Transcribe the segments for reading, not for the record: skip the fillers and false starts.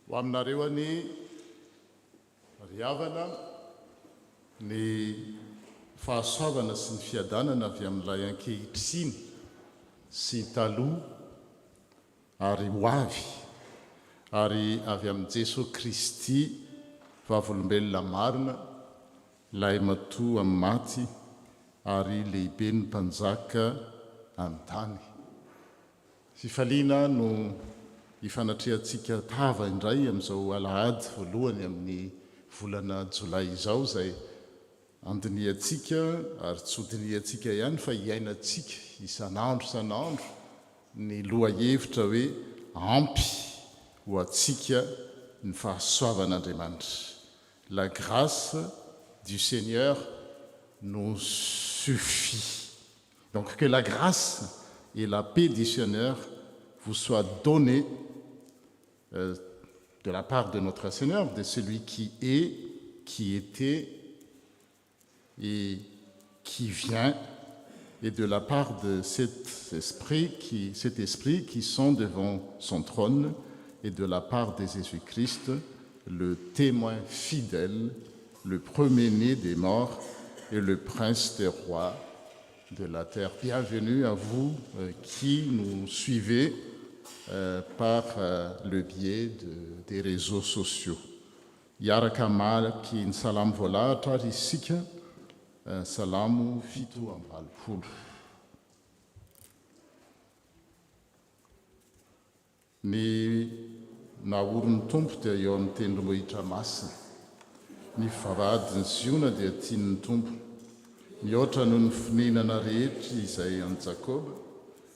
ho aminareo any riavana ny fahasoavana sy ny fiadanana avy amin'ilay ankehitriny sy taloha ary ho ary avy amin'i Jesosy Kristy vavolombelona marina ilay matoa amin'ny maty ary lehibe ny mpanjaka amin'ny tany. Fifaliana no ifanatrehantsika tava indray amin'izao alahady voalohany amin'ny volana Jolay izao, izay andiniantsika ary tsy hodiniantsika ihany fa iainantsika isan'andro ny lohahevitra hoe ampy ho antsika ny fahasoavan'Andriamanitra. La grâce du Seigneur nous suffit. Donc que la grâce et la paix du Seigneur vous soient données de la part de notre Seigneur, de celui qui est, qui était et qui vient, et de la part de cet esprit qui sont devant son trône, et de la part de Jésus-Christ, le témoin fidèle, le premier-né des morts et le prince des rois de la terre. Bienvenue à vous qui nous suivez par le biais des réseaux sociaux. Iaraka malaky ny salamo voalahatra ary isika salamo 7:20. Ny naoron'ny tompo dia eo amin'ny tendrombohitra masina. Ny vavahadiny ziona dia tian'ny tompo. Mihoatra noho ny fininana rehetra izay an Jakoba,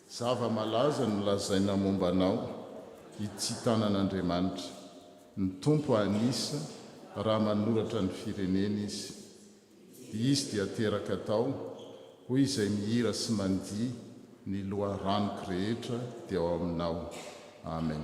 zava-malaza no lazaina momba anao, ity tanan'Andriamanitra. Ny tompo anisa raha manoratra ny firenena izy. Izy dia teraka tao, hoy izay mihira sy mandihy, ny loharanoko rehetra dia ao aminao. Amen.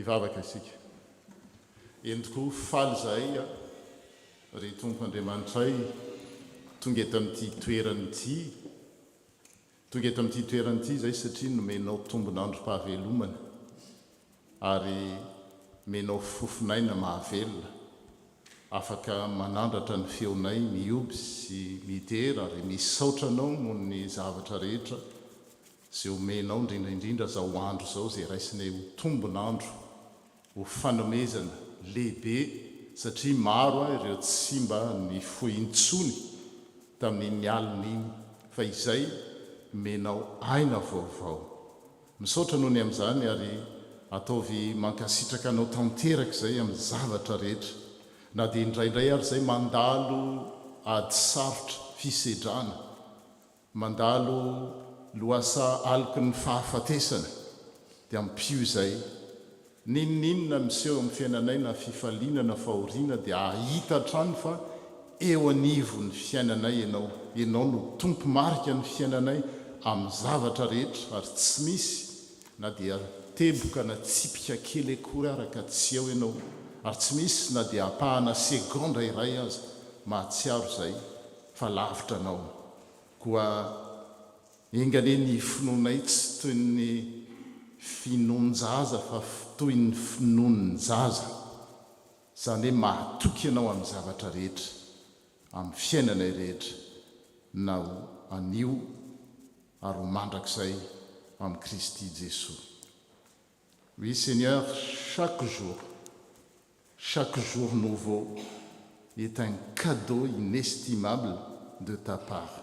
Ivavaka isika. Endriko faly zahay ry tompo andriamanitray tonga eto amin'ity toerany ity zay satria nomenao tombonandrom-pahavelomana ary menao fofinaina mahavelona afaka manandratra ny feonay mioby sy mitera ary misaotranao moa ny zavatra rehetra zay omenao indrindraindrindra zao andro zao zay raisinay ho tombonandro ho fanomezana lehibe satria maro ireo tsy mba ny fointsony tamin'ny alin'iny fa izay menao aina vaovao misaotra noho ny amin'izany ary ataovy mankasitraka anao tanteraka izay amin'ny zavatra rehetra na dia indraindray ary izay mandalo ady sarotra fisedrana mandalo loasa aliky ny fahafatesana dia ampio izay ninninona miseho amin'ny fiainanay na fifaliana fahoriana dia ahita hatrany fa eo anivo ny fiainanay ianao no tompo marika ny fiainanay amin'ny zavatra rehetra ary tsy misy na dia teboka na tsipika kely akory araka tsy eo ianao ary tsy misy na dia apahana segonda iray azy mahatsiaro izay fa lavitra anao koa engane ny finoanay tsy toy ny finon-jaza fa toy ny finonon-jaza izany hoe mahatoky ianao amin'ny zavatra rehetra amin'ny fiainanay rehetra na anio ary ho mandrakizay amin'ny Kristy Jesous. Oui Seigneur, chaque jour nouveau est un cadeau inestimable de ta part.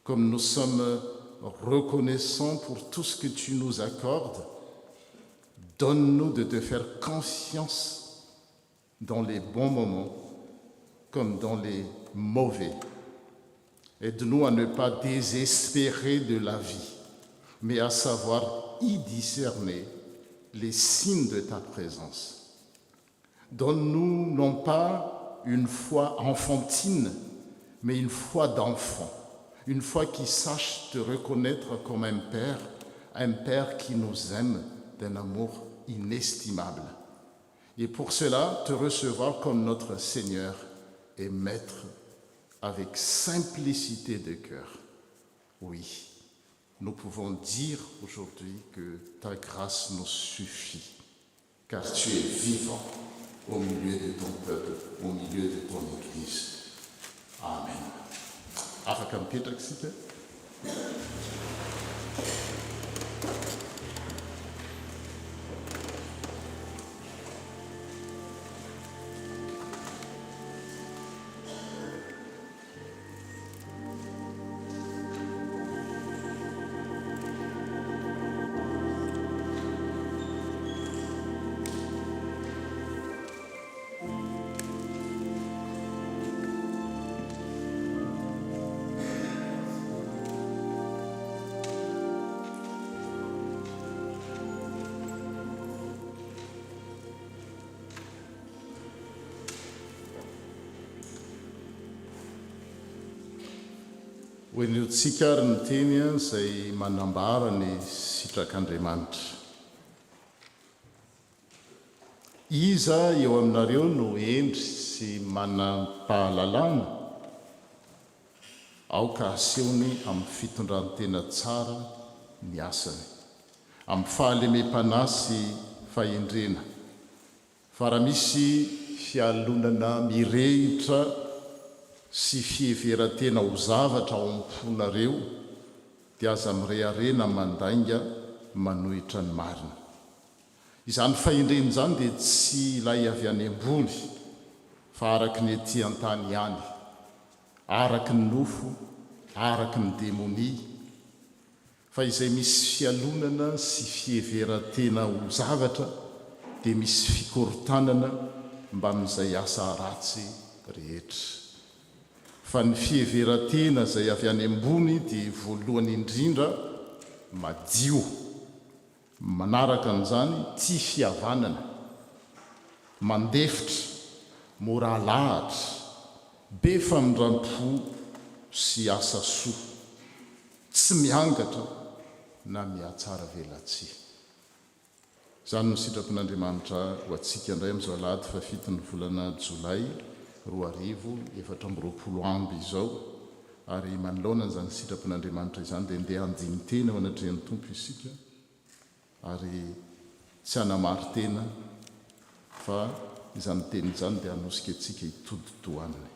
Comme nous sommes reconnaissants pour tout ce que tu nous accordes, donne-nous de te faire confiance dans les bons moments comme dans les mauvais. Aide-nous à ne pas désespérer de la vie, mais à savoir y discerner les signes de ta présence. Donne-nous non pas une foi enfantine, mais une foi d'enfant, une foi qui sache te reconnaître comme un Père qui nous aime d'un amour inestimable. Et pour cela, te recevoir comme notre Seigneur et Maître avec simplicité de cœur. Oui, nous pouvons dire aujourd'hui que ta grâce nous suffit, car tu es vivant au milieu de ton peuple, au milieu de ton Église. Amen. Afaka mipetraka isika. Hoen'itsika ary ny teny izay manambara ny sitrak'Andriamanitra. Iza eo aminareo no endry sy manam-pahalalana, aoka asehony amin'ny fitondrantena tsara ny asany, amin'ny fahalemem-panahy sy fahendrena. Fa raha misy fialonana mirehitra sy fieveran-tena ho zavatra ao am-ponareo dia aza mireharena mandainga manohitra ny marina. Izany fahendrena izany dia tsy ilay avy any ambony fa araky ny ety an-tany ihany, araky ny nofo, araky ny demonia, fa izay misy fialonana sy fieveran-tena ho zavatra dia misy fikorotanana mba amin'izay asa ratsy rehetra. Fa ny fieveran-tena izay avy any ambony dia voalohany indrindra madio, manaraka an'izany tia fihavanana, mandefitra, mora lahatra, be famindram-po sy asa soa, tsy miangatra na mihatsara velatsia. Izany no sitrapon'Andriamanitra ho antsika indray amin'izao alahady fa 7 ny volana Jolay 2020 amby izao ary manoloana zany sitrapon'Andriamanitra izany dia ndeha andiny tena ao anatrehan'ny tompo isika ary tsy hanamary tena fa izany teny izany dia hanosika antsika hitododoaniny.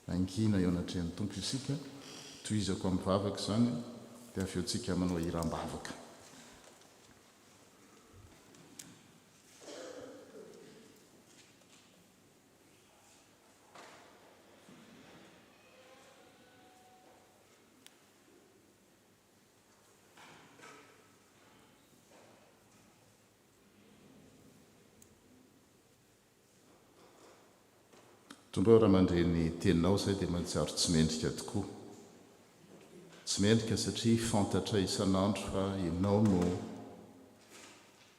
Angina eo anatrehan'ny tompo isika, toizako amin'ny vavaka izany dia avy eo antsika manao hiram-bavaka. Tombo raha mandreny teninao izay dia mahatsiaro tsy mendrika tokoa. Tsy mendrika satria fantatra isan'andro fa ianao no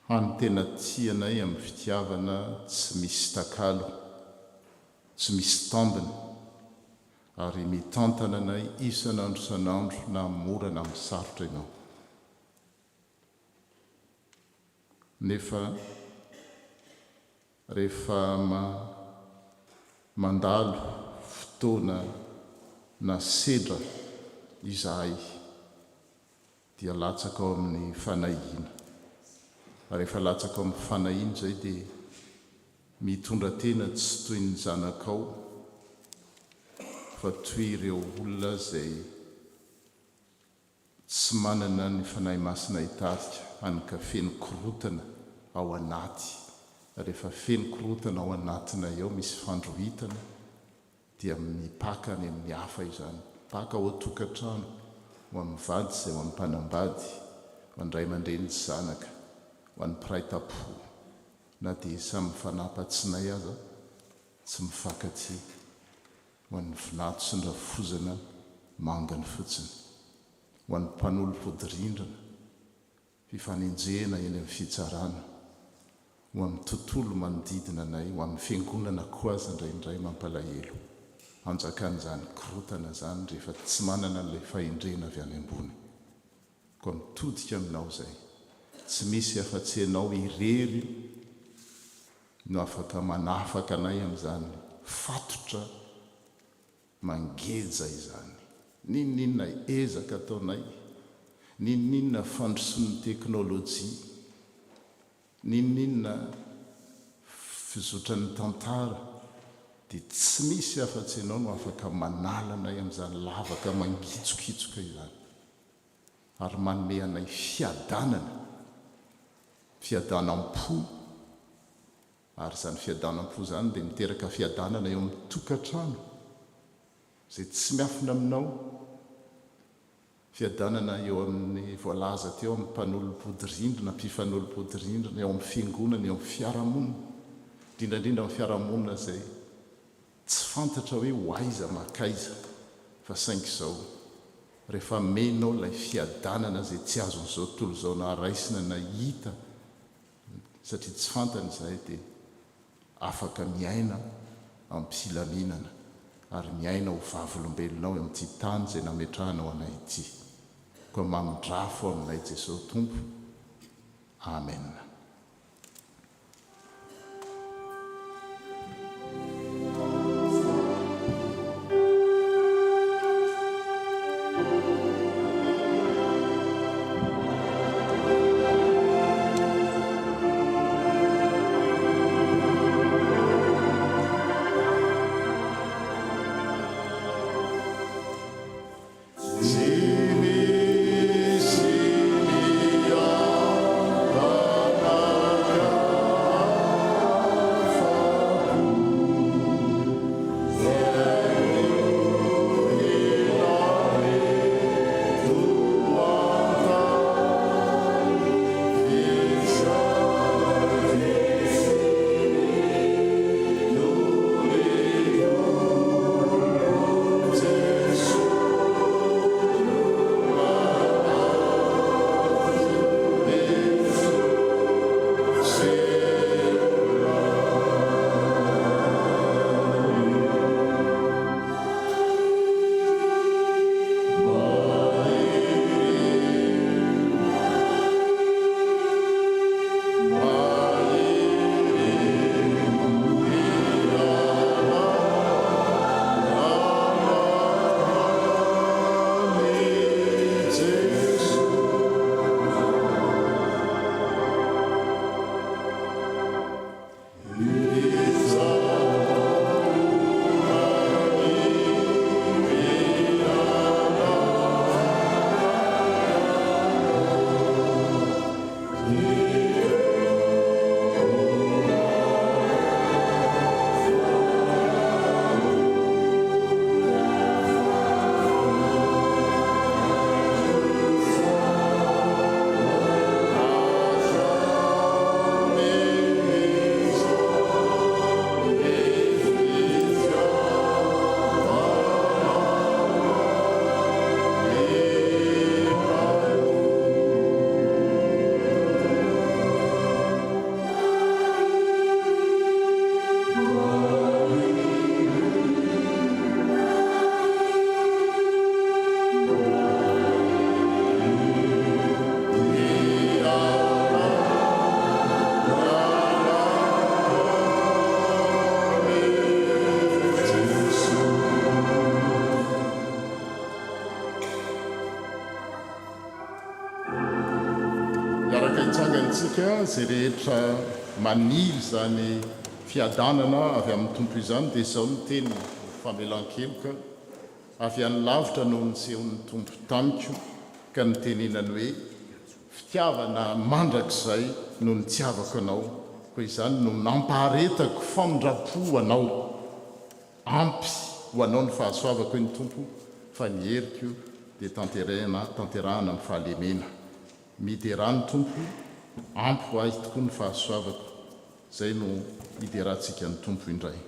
hany tena tianay amin'ny fitiavana tsy misy takalo, tsy misy tambiny, ary mitantana anay isan'andro isan'andro na mora na misarotra ianao. Nefa rehefa mandalo fotoana na sedra izahay dia latsaka ao amin'ny fanahina. Rehefa latsaka ao amin'ny fanahina izay dia mitondra tena tsy toy ny zanakao fa toy ireo olona izay tsy manana ny fanahy masina hitarika, hanika feno korotana ao anaty. Rehefa feno korotana ao anatina eo misy fandrohitana dia mipaka any amin'ny hafa izany. Paka ao an-tokantrano ho amin'ny vady izay ho amin'ny mpanambady, ho andray aman-dreny sy zanaka, ho an'ny mpiray tam-po, na dia samy fanapatsinay aza tsy mifankatia, ho an'ny vinato sy ny rafozana mangany fotsiny, ho an'ny mpanolom-podirindrina, fifanenjena eny amin'ny fitsarana, ho amin'ny tontolo manodidina anay, ho amin'ny fiangonana koa aza indraindray mampalahelo. Anjakan'izany korotana zany rehefa tsy manana n'ilay fahendrena avy any ambony. Koa mitodika aminao izay, tsy misy afa-tsy ianao irery no afaka manafaka anay amin'izany fatotra mangeja izany. Ninona ezaka ataonay, ninona fandrosoan'ny teknôlôjia, ninona fizotran'ny tantara, dia tsy misy afa-tsy ianao no afaka manala anay amin'izany lavaka mangitsokitsoka izany, ary manome anay fiadanam-po, ary izany fiadanam-po izany dia miteraka fiadanana eo amin'ny tokantrano izay tsy miafina aminao, fiadanana eo amin'ny voalaza teo amin'ny mpanolom-podirindrina, mpifanolom-podirindrina, eo amin'ny fiangonana, eo amin'ny fiarahamonina, indrindrandrindra amin'ny fiarahamonina izay tsy fantatra hoe ho aiza makaiza, fa saingy izao rehefa menao ilay fiadanana izay tsy azon'izao tontolo izao na raisina na hita, satria tsy fantany izay, dia afaka miaina amin'ny filaminana ary miaina ho vavolombelonao eo amin'ity tany izay nametrahanao anay ity. Koa mamindrafo aminay Jesosy Tompo. Amen. Sini, sini, ya, isika zay rehetra maniry zany fiadanana avy amin'ny tompo izany dia izao ny teny famelan-keloka avy any lavitra no nisehon'ny tompo tamiko ka nytenenany hoe fitiavana mandrakizay no nitiavako anao koa izany no nampaharetako famindrapo anao ampy ho anao ny fahasoavako ny tompo fa ny heriko dia tanterahana amin'ny fahalemena miderany tompo ampy ho ahy tokoa ny fahasoavako zay no hiderantsika ny tompo indray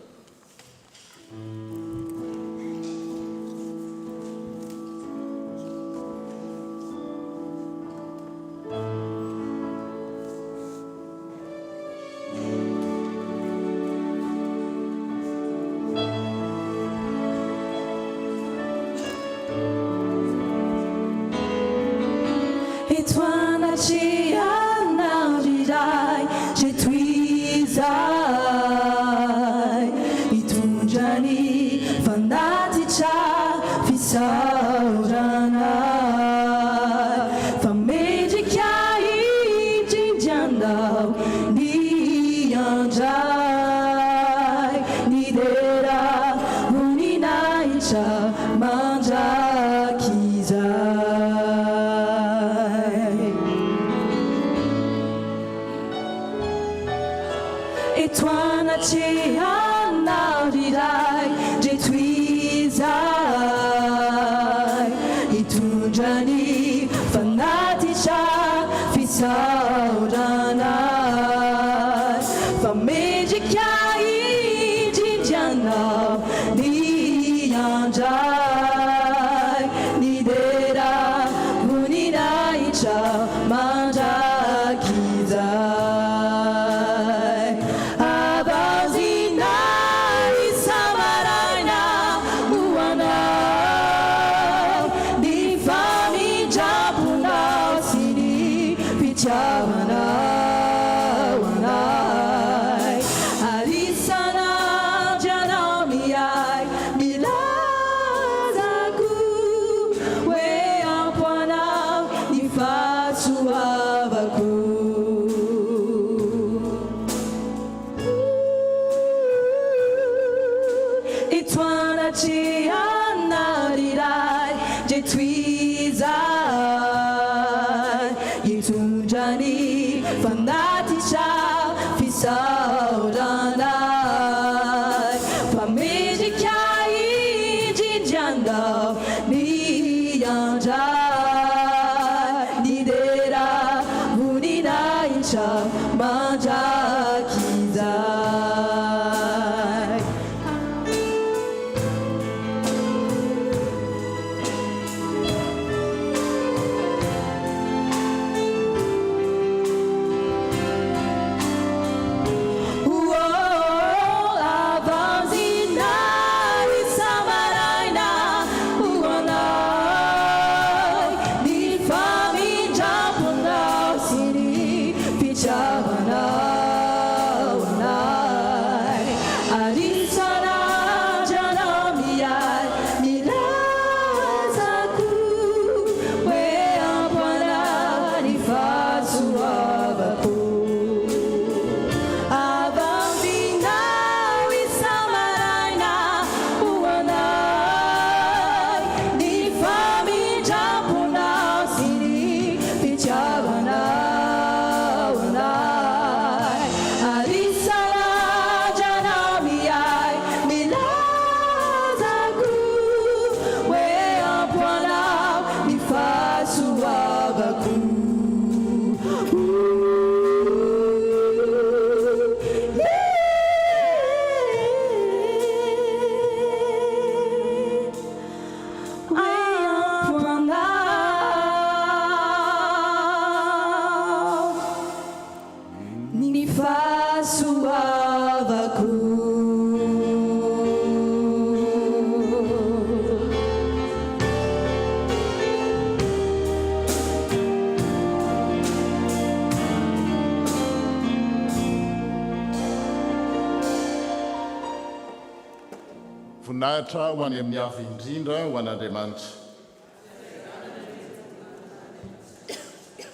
voninahitra ho any amin'ny avy indrindra ho an'Andriamanitra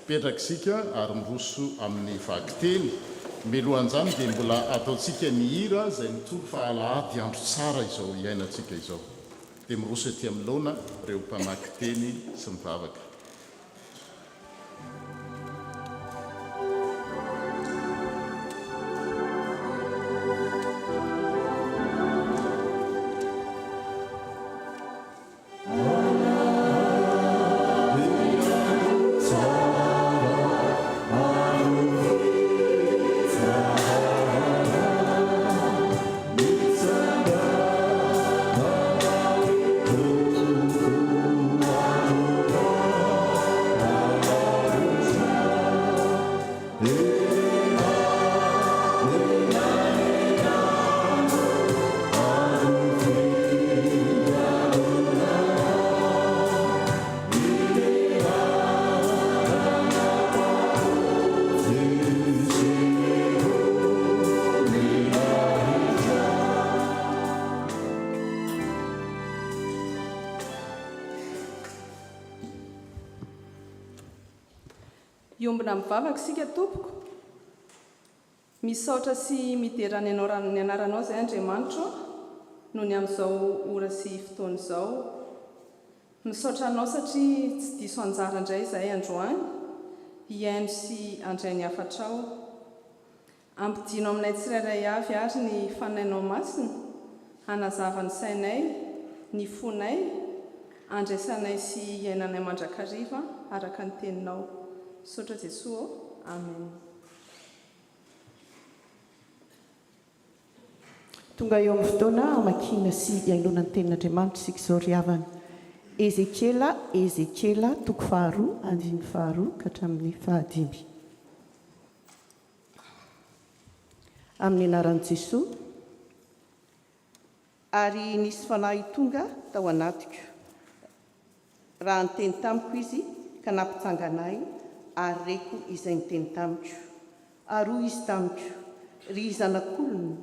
Petraksika ary miroso amin'ny vakiteny. Melohan'izany dia mbola ataontsika ny hira izay mitoro fahalahady andro tsara izao iainantsika izao. Dia miroso etỳ amin'ny laona ireo mpamaky teny sy mivavaka. Iombona mivavaka sika tompoko, misaotra sy midera ny anaranao izay Andriamanitra noho ny amin'izao ora sy fotoana izao. Misaotra anao satria tsy diso anjara indray izahay androany, hiaino sy handray ny hafatrao. Ampidino aminay tsirairay avy ary ny fanainao masina, hanazava ny sainay, ny fonay, andraisanay sy iainanay mandrakariva araka ny teninao. Saotra Jesosy, amen. Tonga eo amin'ny fotoana hamakina sy iainona ny tenin'Andriamanitra isika izao ry havana. Ezekiela toko 2:2 ka hatramin'ny 5. Amin'ny anaran'i Jesosy. Ary nisy fanahy tonga tao anatiko. Raha niteny tamiko izy ka nampitsanganay, ary reko izay niteny tamiko. Ary izy tamiko, ry zanak'olona,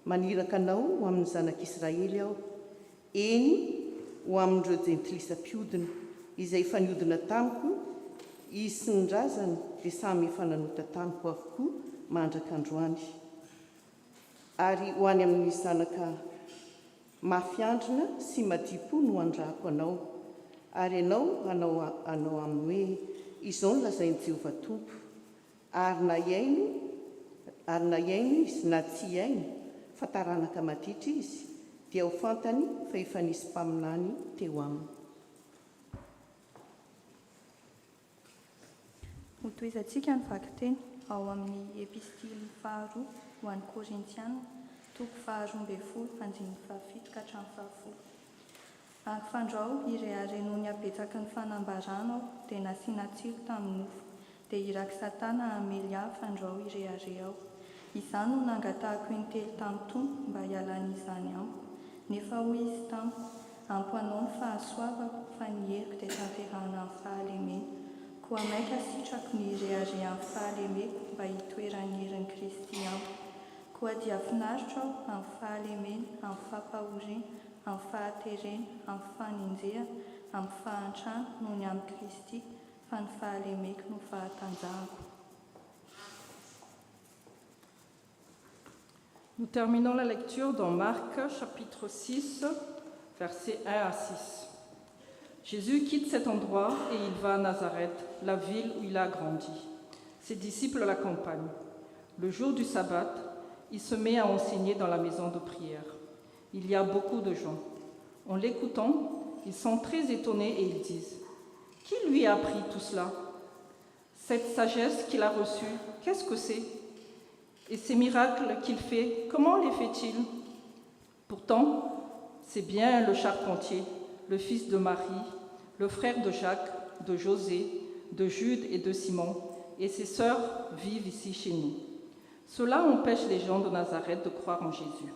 maniraka anao ho amin'ny zanak'Israely aho. Eny ho amin'ireo jentilisam-piodina izay efa niodina tamiko, izy sy ny razana dia samy efa nanota tamiko avokoa mandraka androany. Ary ho any amin'ny zanaka mafiandrina sy madipo no andrahako anao. Ary ianao anao aminy hoe izao no lazain'i Jehovah Tompo. Ary na iaino izy na tsy iaino, fa taranaka maditra izy, dia ho fantany fa efa nisy mpaminany teo aminy. Hotoizantsika ny vakiteny ao amin'ny epistily 2 ho an'ny Korintiana, toko 12 andiny 7 ka hatramin'ny 10. Ary fandrao iray hareno ny abetsaky ny fanambarana dia nasiana tsiro tamin'ny nofo, dia iraky Satana hamely ahy fandrao iray aho. Izany no nangatahako intelo tamin'ny Tompo mba hialan'izany amiko. Nefa hoy izy tamiko, ampy anao ny fahasoavako, fa ny heriko dia tanterahana amin'ny fahalemena. Koa maika sitrako ny iray amin'ny fahalemeko mba hitoeran'ny herin'i Kristy amiko. Koa dia finaritra aho amin'ny fahalemena, amin'ny fampahoriana, amin'ny fahaterena, amin'ny faninjera, amin'ny fahantrana noho ny amin'ny Kristy, fa ny fahalemeko no fahatanjahako. Nous terminons la lecture dans Marc chapitre 6, versets 1 à 6. Jésus quitte cet endroit et il va à Nazareth, la ville où il a grandi. Ses disciples l'accompagnent. Le jour du sabbat, il se met à enseigner dans la maison de prière. Il y a beaucoup de gens. En l'écoutant, ils sont très étonnés et ils disent « Qui lui a appris tout cela? Cette sagesse qu'il a reçue, qu'est-ce que c'est? Et ces miracles qu'il fait, comment les fait-il? Pourtant, c'est bien le charpentier, le fils de Marie, le frère de Jacques, de José, de Jude et de Simon, et ses sœurs vivent ici chez nous. Cela empêche les gens de Nazareth de croire en Jésus. »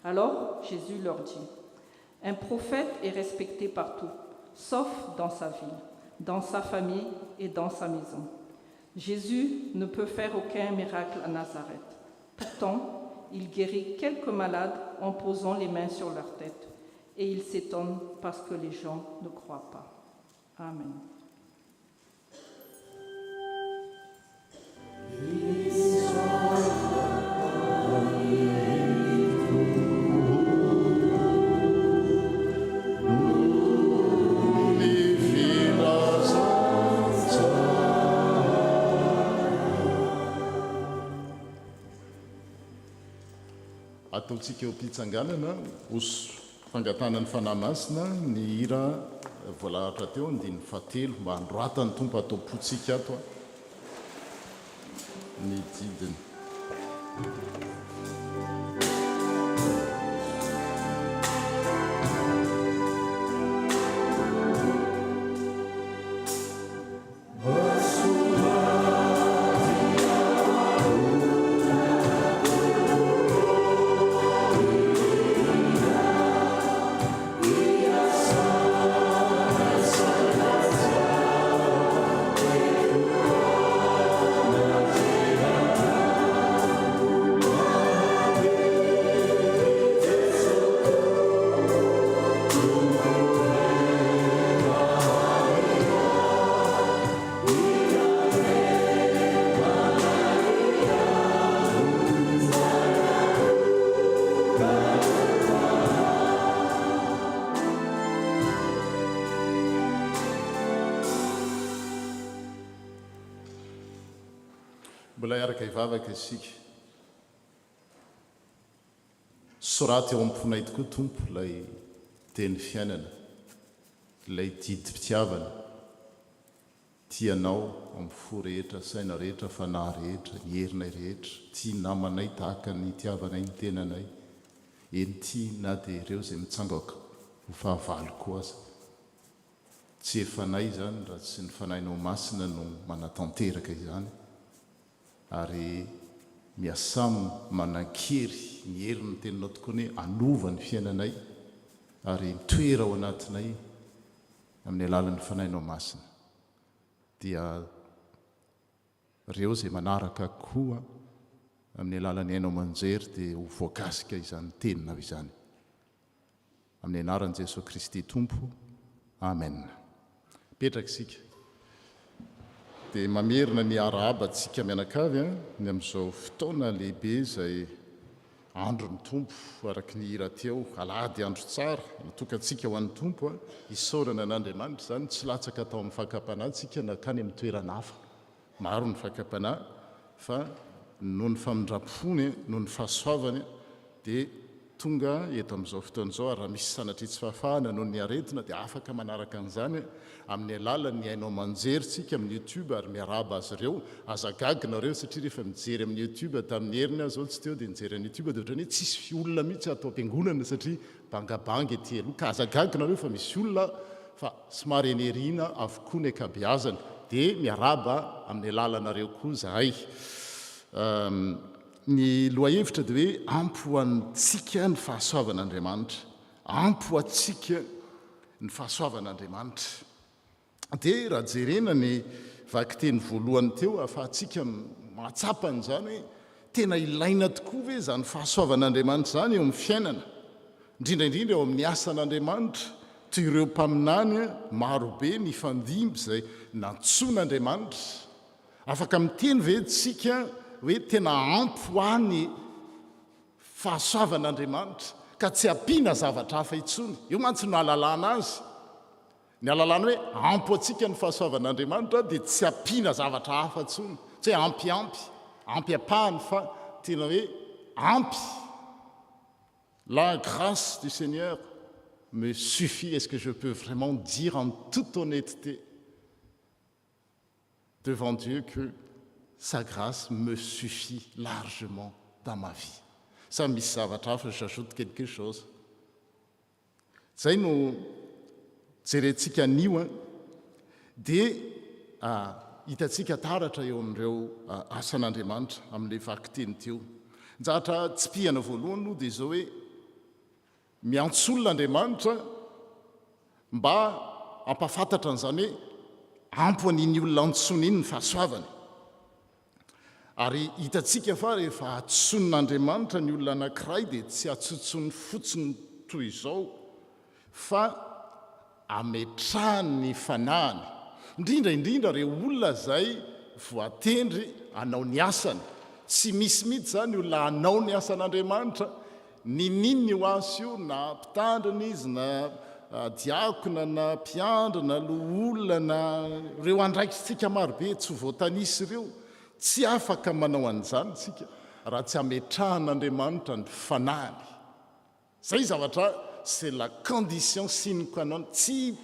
Alors Jésus leur dit « Un prophète est respecté partout, sauf dans sa ville, dans sa famille et dans sa maison. » Jésus ne peut faire aucun miracle à Nazareth. Pourtant, il guérit quelques malades en posant les mains sur leur tête. Et il s'étonne parce que les gens ne croient pas. Amen. ataontsika eo mpitsanganana oso fangatana ny fanahy masina ny hira voalahatra teo 7 mba androatany tompo atao-potsika ato ny didiny. Mbola iaraka ivavaka isika. Soraty eo am-ponay tokoa tompo ilay teny fiainana, ilay didim-pitiavana, tianao amin'ny fo rehetra, saina rehetra, fanahy rehetra, ny herinay rehetra, tia namanay tahaka ny tiavanay ny tenanay, eny tia na dia ireo izay mitsangaka ho fahavaloko aza. Tsy efanay izany raha tsy ny fanahinao masina no manatanteraka izany, ary miasamy manan-kery ny herin'ny teninao tokoa ny anova ny fiainanay ary mitoera ao anatinay amin'ny alalan'ny fanahinao masina. Dia ireo izay manaraka koa amin'ny alalan'ny hainao manjery dia ho voakasika izany teninao izany. Amin'ny anaran'i Jesosy Kristy Tompo. Amen. Petraka isika. Dia mamerina ny arahaba antsika mianakavy ny amin'izao fotoana lehibe izay andro ny tompo araka ny hira teo, alahady andro tsara natokantsika ho an'ny tompo isaorana n'Andriamanitra izany tsy latsaka atao amin'ny fakapanahy tsika nakany amin'ny toerana hafa. Maro ny fakapanahy fa noho ny famindrapony noho ny fahasoavany dia tonga eto amin'izao fotoana izao ary raha misy sanatry tsy fahafahana noho ny aretina dia afaka manaraka an'izany amin'ny alalan'ny hainao manjery tsika amin'ny YouTube ary miarahaba azy ireo azagaginareo satria rehefa mijery amin'ny YouTube tamin'ny heriny aho zao tsy teo dia nijery amin'ny YouTube dia ohatrany hoe tsisy olona mihitsy atao am-piangonana satria bangabanga ety aloha ka azagaginareo fa misy olona fa somary enerina avokoa ny akabeazany dia miarahaba amin'ny alalanareo koa zahay. Ny lohahevitra dia hoe ampy ho antsika ny fahasoavan'Andriamanitra, ampy ho antsika ny fahasoavan'Andriamanitra. Dia raha jerena ny vaky-teny voalohany teo ahafahantsika mahatsapa n'izany hoe tena ilaina tokoa ve izany fahasoavan'Andriamanitra izany eo amin'ny fiainana, indrindraindrindra eo amin'ny asan'Andriamanitra, toy ireo mpaminany marobe ny fandimby izay nantson'Andriamanitra. Afaka miteny ve tsika hoe tena ampy ho any fahasoavan'Andriamanitra ka tsy ampiana zavatra hafa intsony? Io mantsy no ahalalana azy. Ny ahalalana hoe ampy antsika ny fahasoavan'Andriamanitra dia tsy ampiana zavatra hafa intsony, tsy hoe ampy apahany fa tena hoe ampy. La grâce du Seigneur me suffit. Est-ce que je peux vraiment dire en toute honnêteté devant Dieu que sa grâce me suffit largement dans ma vie? Ça misy zavatra hafa, j'ajoute quelque chose. Zay no jerentsika anio dia hitantsika taratra eo amin'ireo asan'Andriamanitra amin'ilay vaky-teny teo. Njahatra tsy pihana voalohany no dia izao hoe miantsolon'Andriamanitra mba ampafantatra an'izany hoe ampy an'iny olona antsony iny ny fahasoavany. Ary hitantsika fa rehefa atsonon'Andriamanitra ny olona anankiray dia tsy atsotsony fotsiny toy izao fa ametrahany ny fanahiny, indrindraindrindra ireo olona izay voatendry hanao ny asany. Tsy misy mihitsy izany olona hanao ny asan'Andriamanitra nininy ho azy io, na mpitandrina izy, na diakona, na mpiandro, na loholona, na ireo andraikitsika marobe tsy voatanisy ireo, tsy afaka manao an'izany tsika raha tsy ametrahan'andriamanitra ny fanahany. Zay zavatra c'est la condition sine qua non, tsy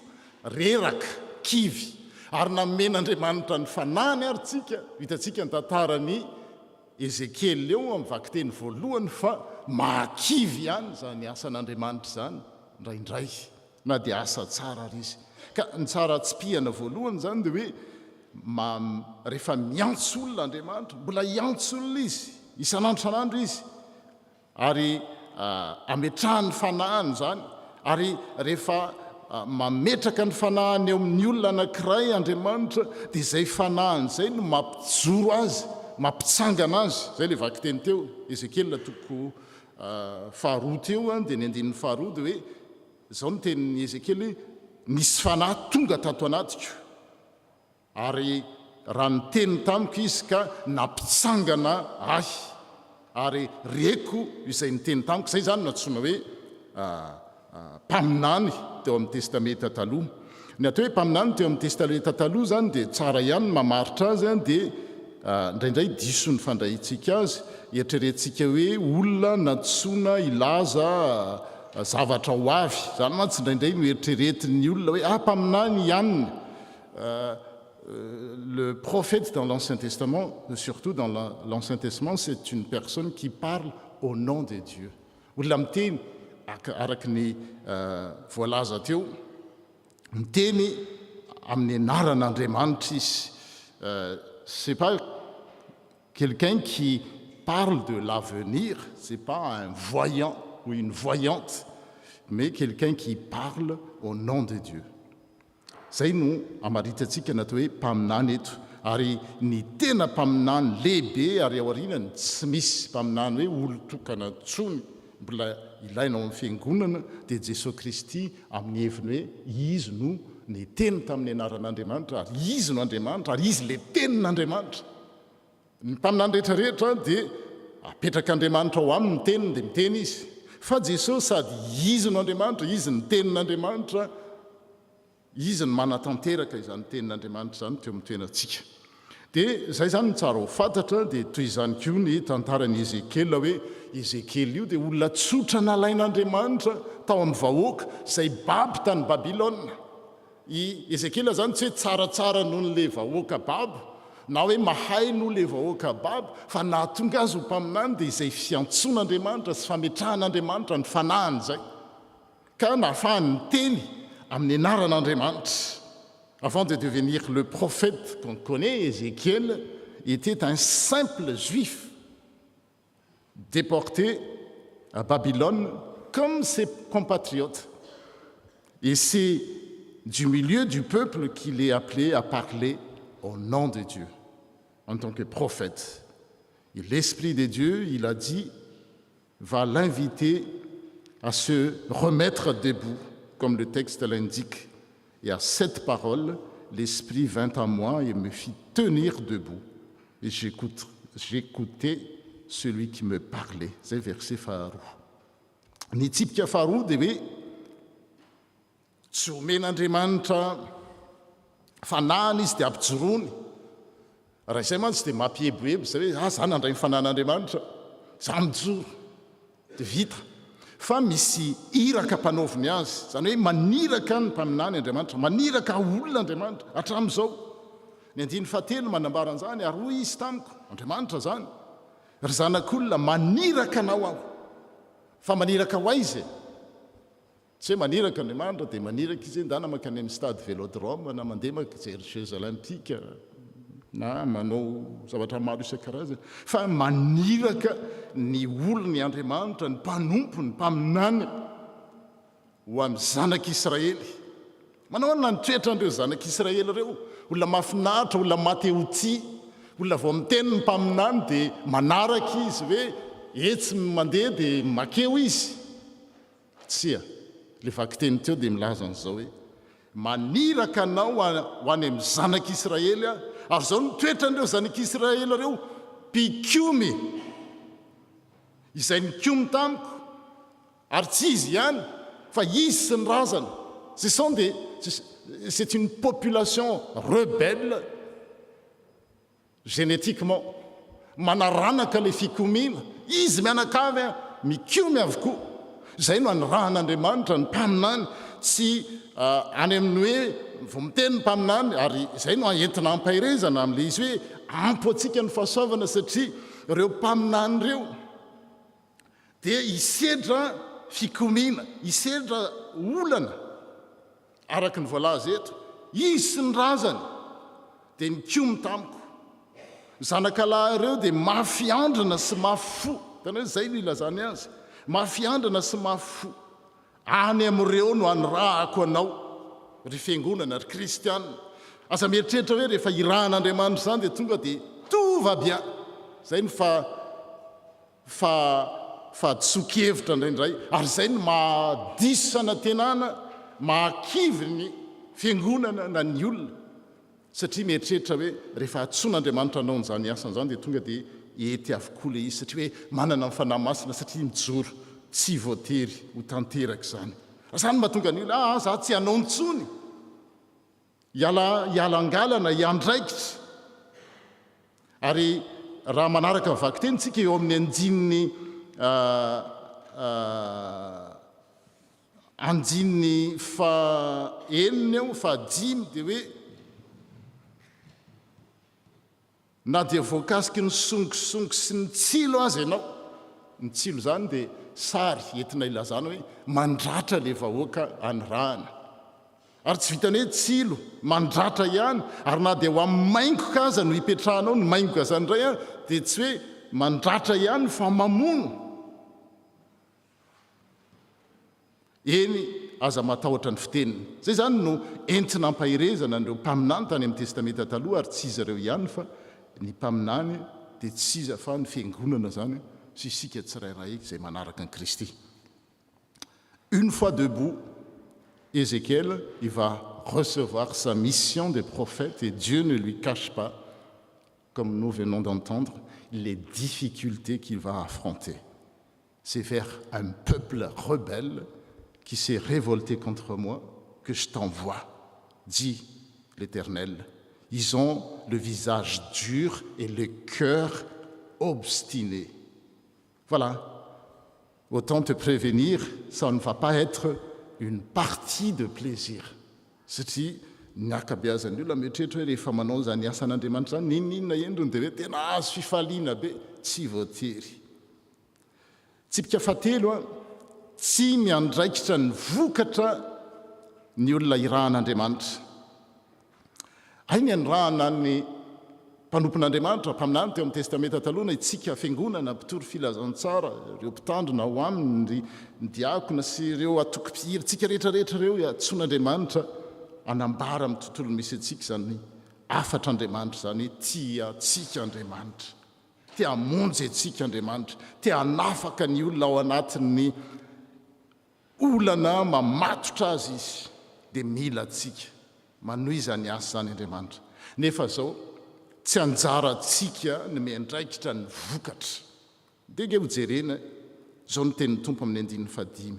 reraka kivy ary namen'andriamanitra ny fanahany ary tsika. Hitantsika ny tantarany Ezekiel eo amin'ny vakiteny voalohany fa mahakivy ihany zany asan'andriamanitra zany ndraindray, na dia asa tsara ary izy. Ka ny tsara tsypihana voalohany zany dia hoe rehefa miantso olona Andriamanitra, mbola iantso olona izy isan'andro san'andro izy, ary ametrahany fanahany zany, ary rehefa mametraka ny fanahany eo amin'ny olona anankiray Andriamanitra, dia izay fanahany zay no mampijoro azy, mampitsangana azy. Zay le vakiteny teo Ezekiel toko faharoa teo dia ny andininy faharoa dia hoe zao no tenin'ny Ezekiel hoe nisy fanahy tonga tato anatiko, ary raha ny teny tamiko izy ka nampitsangana ahy, ary reko izay ny teny tamiko. Zay zany natsoina hoe mpaminany teo amin'ny testamenta taloha. Ny atao hoe mpaminany teo amin'ny testamenta taloha zany dia tsara ihany mamaritra azy, dia indraindray diso ny fandrahintsika azy, eritreretintsika hoe olona natsoina ilaza zavatra ho avy. Zany mantsy indraindray no eritreretin'ny olona hoe mpaminany ihany. Le prophète dans l'Ancien Testament, surtout dans l'Ancien Testament, c'est une personne qui parle au nom de Dieu. Olona miteny araky ny voalaza teo, miteny amin'ny anaran'Andriamanitra izy. C'est pas quelqu'un qui parle de l'avenir, c'est pas un voyant ou une voyante, mais quelqu'un qui parle au nom de Dieu. Zay no amaritantsika natao hoe mpaminany eto. Ary ny tena mpaminany lehibe ary ao arinany tsy misy mpaminany hoe olo-tokana tsony mbola ilaina ao amin'ny fiangonana, dia Jesosy Kristy amin'ny heviny hoe izy no ny teny tamin'ny anaran'Andriamanitra, ary izy no Andriamanitra, ary izy le tenin'Andriamanitra. Ny mpaminany rehetrarehetra dia apetraka Andriamanitra ao aminy teniny dia miteny izy. Fa Jesosy sady izy no Andriamanitra, izy ny tenin'Andriamanitra, izy ny manatanteraka izany tenin'Andriamanitra zany teo amin'ny toerantsika. Dia zay zany ny tsara ho fantatra. Dia toy izany koa ny tantaran'i Ezekiel hoe Ezekiel io dia olona tsotra nalain'Andriamanitra tao amin'ny vahoaka izay baby tany Babilôna. I Ezekiel zany tsy hoe tsaratsara noho n'le vahoaka babo, na hoe mahay noho le vahoaka babo, fa nahatonga azy ho mpaminany dia izay fiantson'Andriamanitra sy fametrahan'Andriamanitra ny fanahany zay, ka nahafahany teny amin'ny anaran'Andriamanitra. Avant de devenir le prophète qu'on connaît, Ézéchiel était un simple juif déporté à Babylone comme ses compatriotes. Et c'est du milieu du peuple qu'il est appelé à parler au nom de Dieu, en tant que prophète. Et l'Esprit de Dieu, il a dit, va l'inviter à se remettre debout, comme le texte l'indique. Et à cette parole, l'Esprit vint à moi et me fit tenir debout. Et j'écoutais celui qui me parlait. C'est verset faharoa. Ny tsipika faharoa dia hoe tsy omen'Andriamanitra fanahany izy dia ampijoroany. Raha izay mantsy dia mampieboebo zay hoe zany handray ny fanahin'Andriamanitra, za mijoro dia vita. Fa misy iraka mpanaoviny azy, zany hoe maniraka ny mpaminany Andriamanitra, maniraka olona Andriamanitra hatramin'izao. Ny andiny fahatelo manambara an'izany, ary hoy izy tamiko, Andriamanitra zany, ry zanak'olona maniraka anao aho. Fa maniraka ho aizy tsy hoe maniraka Andriamanitra dia maniraka izy ndana makany amin'ny stade Vélodrome na mandeha makajery Jeux Olympiques na manao zavatra maro isan-karazany, fa maniraka ny olony Andriamanitra, ny mpanompo, ny mpaminany ho amin'ny zanak'Israely. Manao anona ny toetrandreo zanak'Israely ireo, olona mahafinaritra, olona mateo-tia, olona vao miteny ny mpaminany dia manaraka izy hoe etsy mandeha dia makeo izy. Tsia, le vakiteny teo dia milaza an'izao hoe maniraka anao ho any amin'ny zanak'Israely ary zao ny toetrandreo zanak'Israely ireo mpikomy izay nikomy tamiko, ary tsy izy ihany fa izy sy ny razana. C'est une population rebelle génétiquement, manaranaka le fikomiana izy mianakavy mikomy avokoa. Zay no anyrahan'Andriamanitra ny mpaminany, tsy any amin'ny hoe vo miteny ny mpaminany, ary zay no entina ampahirezana amin'le izy hoe ampo atsika ny fahasoavana, satria ireo mpaminany ireo dia isedra fikomiana, isedra olana araka ny voalaza eto. Izy sy ny razany dia nikomy tamiko. Zanakalahy ireo dia mafiandrana sy mafy fo. Tana hoe zay no ilazany azy, mafiandrana sy mafy fo. Any amin'ireo no anyrahako anao ry fiangonana ry kristianina. Aza mieritreritra hoe rehefa irahan'Andriamanitra zany dia tonga dia tout va bien. Zay no fahatsoki-hevitra indraindray, ary zay no mahadiso sanantenana, mahakivy ny fiangonana na ny olona, satria mieritreritra hoe rehefa atson'Andriamanitra anao n'izany asany zany dia tonga dia ety avokoa le izy, satria hoe manana ny fanahy masina, satria mijoro tsy voatery ho tanteraka zany. Zany mahatonga ny olona za tsy hanao ntsony, hialangalana, hiandraikitra. Ary raha manaraka mivaky teny tsika eo amin'ny anjininy faeniny eo, fahadimy, dia hoe na dia voakasiky ny songisongy sy ny tsilo azy ianao. Ny tsilo zany dia sary entina ilazana hoe mandratra le vahoaka anyrahana. Ary tsy vitany hoe tsilo mandratra ihany, ary na dia ho amin'ny maingoka aza no hipetrahanao ny maingoka zany indray a, dia tsy hoe mandratra ihany fa mamono. Eny aza matahotra ny fiteniny. Zay zany no entina ampahirezana an'ireo mpaminany tany amin'ny testamenta taloha, ary tsy izy ireo ihany fa ny mpaminany dia tsy iza fa ny fiangonana zany, sy isika tsirairay zay manaraka ny Kristy. Une fois debout, Ézéchiel, il va recevoir sa mission de prophète, et Dieu ne lui cache pas, comme nous venons d'entendre, les difficultés qu'il va affronter. C'est vers un peuple rebelle qui s'est révolté contre moi que je t'envoie, dit l'Éternel. Ils ont le visage dur et le cœur obstiné. Voilà. Autant te prévenir, ça ne va pas être une partie de plaisir. Satria ny akabeazan'ny olona mieritreritra hoe rehefa manao zany asan'Andriamanitra zany ninninona endrony dia hoe tena azo fifaliana be, tsy voatery. Tsipika fahatelo a, tsy miandraikitra ny vokatra ny olona irahan'Andriamanitra. Ainy anyrahana ny mpanompon'Andriamanitra, mpaminany teo amin'ny testamenta taloha, itsika fiangonana mpitory filazantsara, ireo mpitandrina ho aminy, ny diakona sy ireo atokom-pihira, tsika rehetrarehetra ireo atson'Andriamanitra anambara amin'ny tontolo misy atsika zany afatr'Andriamanitra zany, tia atsika Andriamanitra, tia hamonjy atsika Andriamanitra, tia hanafaka ny olona ao anatin'ny olana mamatotra azy izy, dia mila atsika manohy zany asa zany Andriamanitra. Nefa zao tsy anjara atsika ny miandraikitra ny vokatra. Dia nge ho jerena zao no tenin'ny tompo amin'ny 5.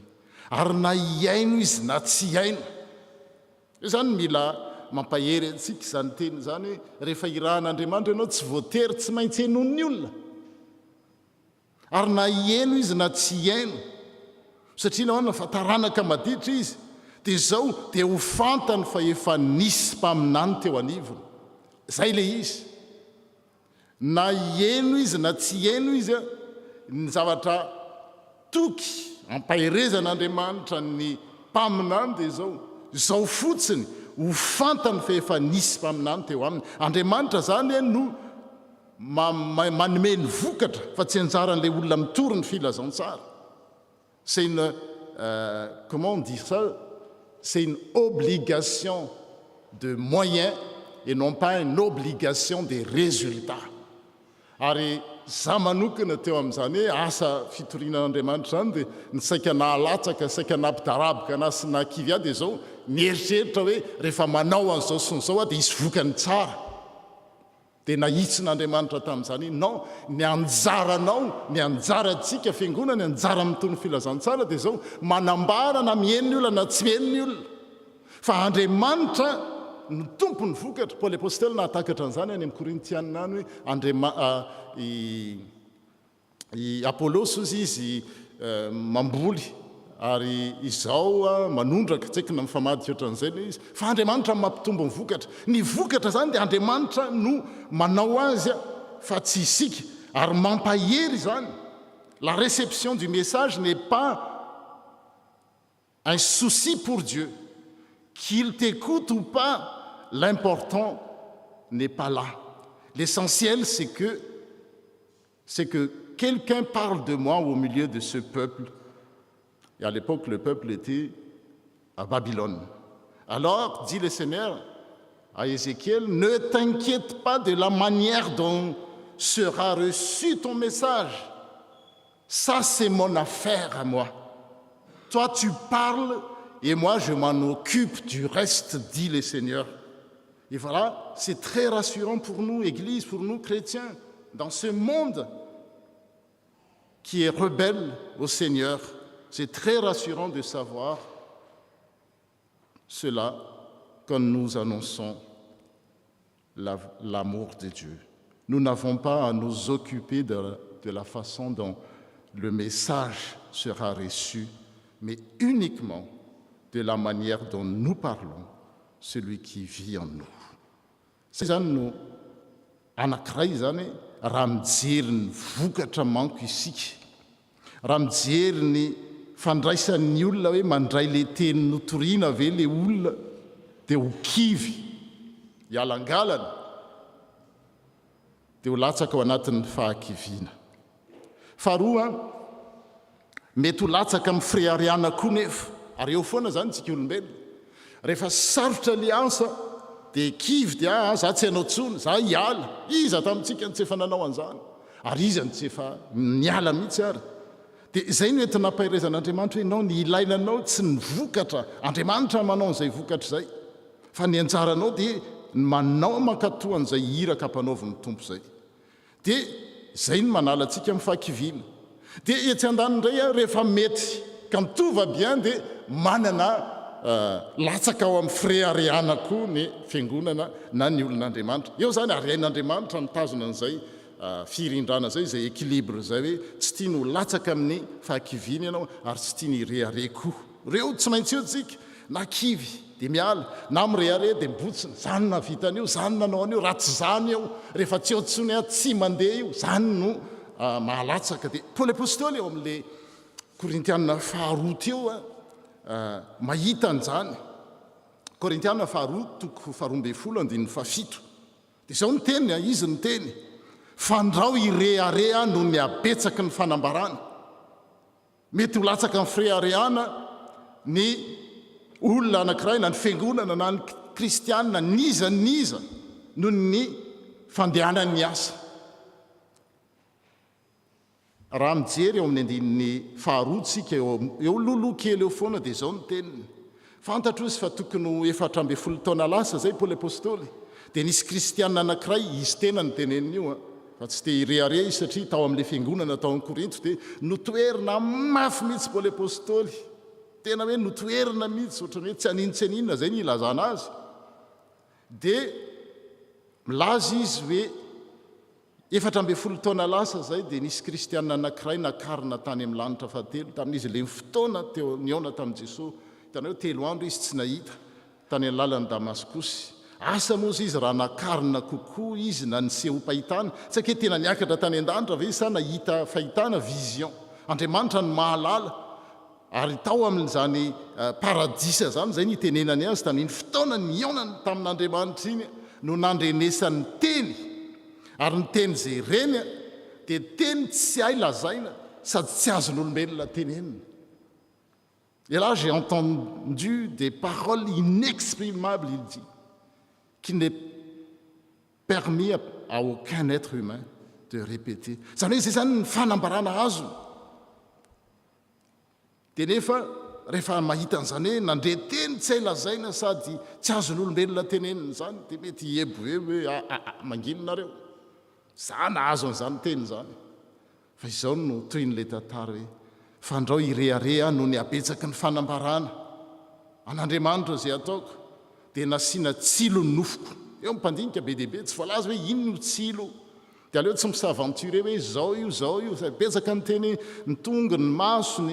Ary na iaino izy na tsy iaino. Zany mila mampahery atsika zany teny zany hoe rehefa irahan'Andriamanitra ianao tsy voatery tsy maintsy henon'ny olona. Ary na ieno izy na tsy iaino, satria nahoana fa taranaka maditra izy, dia zao dia ho fantany fa efa nisy mpaminany teo anivony. Zay le izy. Na ieno izy na tsy ieno izy a, ny zavatra toky ampahirezan'Andriamanitra ny mpaminany dia zao fotsiny ho fantany fa efa nisy mpaminany teo aminy. Andriamanitra zany no manome ny vokatra, fa tsy anjaran'ilay olona mitory ny filazantsara. C'est une, comment on dit ça? C'est une obligation de moyens et non pas une obligation des résultats. Ary za manokana teo amin'izany hoe asa fitorinan'Andriamanitra zany dia ny saika nahalatsaka, saika nampidarabika na sy nakivy ahy dia zao mieritreritra hoe rehefa manao an'izao sy n'izao dia hisy vokany tsara. Dia nahitsin'Andriamanitra tamin'izany non, ny anjaranao, ny anjarantsika fiangonana, ny anjara mitony filazantsara dia zao manambara na mihaino ny olona na tsy mihaino ny olona. Fa Andriamanitra ny tompony vokatra. Paoly apôstôly nahatakatra an'izany any amin'ny Korintianina any hoe i Apôlôsy ozy izy mamboly ary izao manondraka tsy haiko na mifamadika ohatran'izay le izy fa Andriamanitra mampitombo ny vokatra. Ny vokatra zany dia Andriamanitra no manao azy fa tsy isika ary mampahery zany. La réception du message n'est pas un souci pour Dieu. Qu'il t'écoute ou pas, l'important n'est pas là. L'essentiel, c'est que quelqu'un parle de moi au milieu de ce peuple. Et à l'époque, le peuple était à Babylone. Alors, dit le Seigneur à Ézéchiel, ne t'inquiète pas de la manière dont sera reçu ton message. Ça, c'est mon affaire à moi. Toi, tu parles et moi, je m'en occupe du reste, dit le Seigneur. Et voilà, c'est très rassurant pour nous, Église, pour nous, chrétiens, dans ce monde qui est rebelle au Seigneur. C'est très rassurant de savoir cela quand nous annonçons l'amour de Dieu. Nous n'avons pas à nous occuper de la façon dont le message sera reçu, mais uniquement de la manière dont nous parlons, celui qui vit en nous. C'est ça, nous, anankiray zany, raha mijery ny vokatra manko isika, raha mijery ny fandraisan'ny olona hoe mandray le teny notoriana ve le olona dia ho kivy hialangalana dia ho latsaka ao anatin'ny fahakiviana. Faharoa, mety ho latsaka amin'ny fréariana koa nefa, ary eo foana zany tsika olombelona. Rehefa sarotra aliansa dia kivy dia za tsy hanao tsony, za hiala. Iza tamintsika ny tsy efa nanao an'izany, ary iza ny tsy efa niala mihitsy ary. Dia izay no enti nampahirizan'Andriamanitra hoe ianao ny ilainanao tsy ny vokatra, Andriamanitra manao an'izay vokatra izay, fa ny anjaranao dia manao mankatoan'izay iraka hampanaoviny tompo izay. Dia izay no manala antsika amin'ny fahakiviana. Dia etsy an-daniny indray rehefa mety ka mitovy bien dia manana latsaka ao amin'ny fréariana koa ny fiangonana na ny olon'Andriamanitra. Eo zany ariain'Andriamanitra mitazona an'izay firindrana zay, izay équilibre zay hoe tsy tia no latsaka amin'ny fahakiviana ianao ary tsy tia ny rehare koa. Reo tsy maintsy eo tsika, na kivy dia miala, na mirehare dia mibotsina. Zany na vitany io, zany nanao an'io, raha tsy zany eo, rehefa tsy eo tsony tsy mandeha io, zany no mahalatsaka. Dia Paoly apôstôly eo amin'le Korintianina faharoa teo mahita an'izany. Korintianina faharoa, toko 12:17. Dia izao ny teniny, izy ny teny, fandrao ireharea no ny abetsaky ny fanambarana. Mety ho latsaka amin'ny fréariana ny olona anankiray na ny fiangonana na ny kristianina niza noho ny fandehanan'ny asa. Raha mijery eo amin'ny andininy faharoa tsika eo loloha kely eo foana dia izao ny teniny. Fantatra ozy fa tokony ho 14 taona lasa zay Paoly apôstôly, dia nisy kristianina anankiray, izy tena ny tenen'io, fa tsy te hirehare izy satria tao amin'ilay fiangonana tao amin'ny Korinto dia notoerina mafy mihitsy Paoly apôstôly, tena hoe notoerina mihitsy, ohatrany hoe tsy aninona zay ny ilazana azy. Dia milaza izy hoe 14 taona lasa zay dia nisy kristianina anankiray nakarina tany amin'ny lanitra fahatelo tamin'izy le fotoana teo niaona tamin'i Jesosy. Hitanao hoe 3 andro izy tsy nahita tany amin'ny lalany Damaskosy. Asa moa izy raha nakarina kokoa izy na niseho pahitana, tsy ake tena niakatra tany an-danitra ve sa nahita fahitana vision. Andriamanitra ny mahalala ary tao amin'izany paradisa zany zay nitenenany azy tamin'ny fotoana niaonany tamin'Andriamanitra iny no nandrenesan'ny teny. Ary ny teny zay reny dia teny tsy hay lazaina sady tsy azon'olombelona tenenina. Et là, j'ai entendu des paroles inexprimables, il dit, qui n'est permis à aucun être humain de répéter. Zany hoe zay zany ny fanambarana azony. Dia nefa rehefa mahita an'izany hoe nandre teny tsy hay lazaina sady tsy azon'olombelona tenenina zany dia mety hieboebo hoe manginonareo. Za nahazo an'izany teny zany. Fa izao no toy n'ilay tantara hoe fandrao ireharea no ny abetsaky ny fanambarana an'Andriamanitra zay ataoko dia nasiana tsilo ny nofoko. Eo mpandinika be dehibe tsy voalaza hoe ino no tsilo. Dia aleo tsy misaventure hoe zao io betsaka ny teny ny tonga ny maso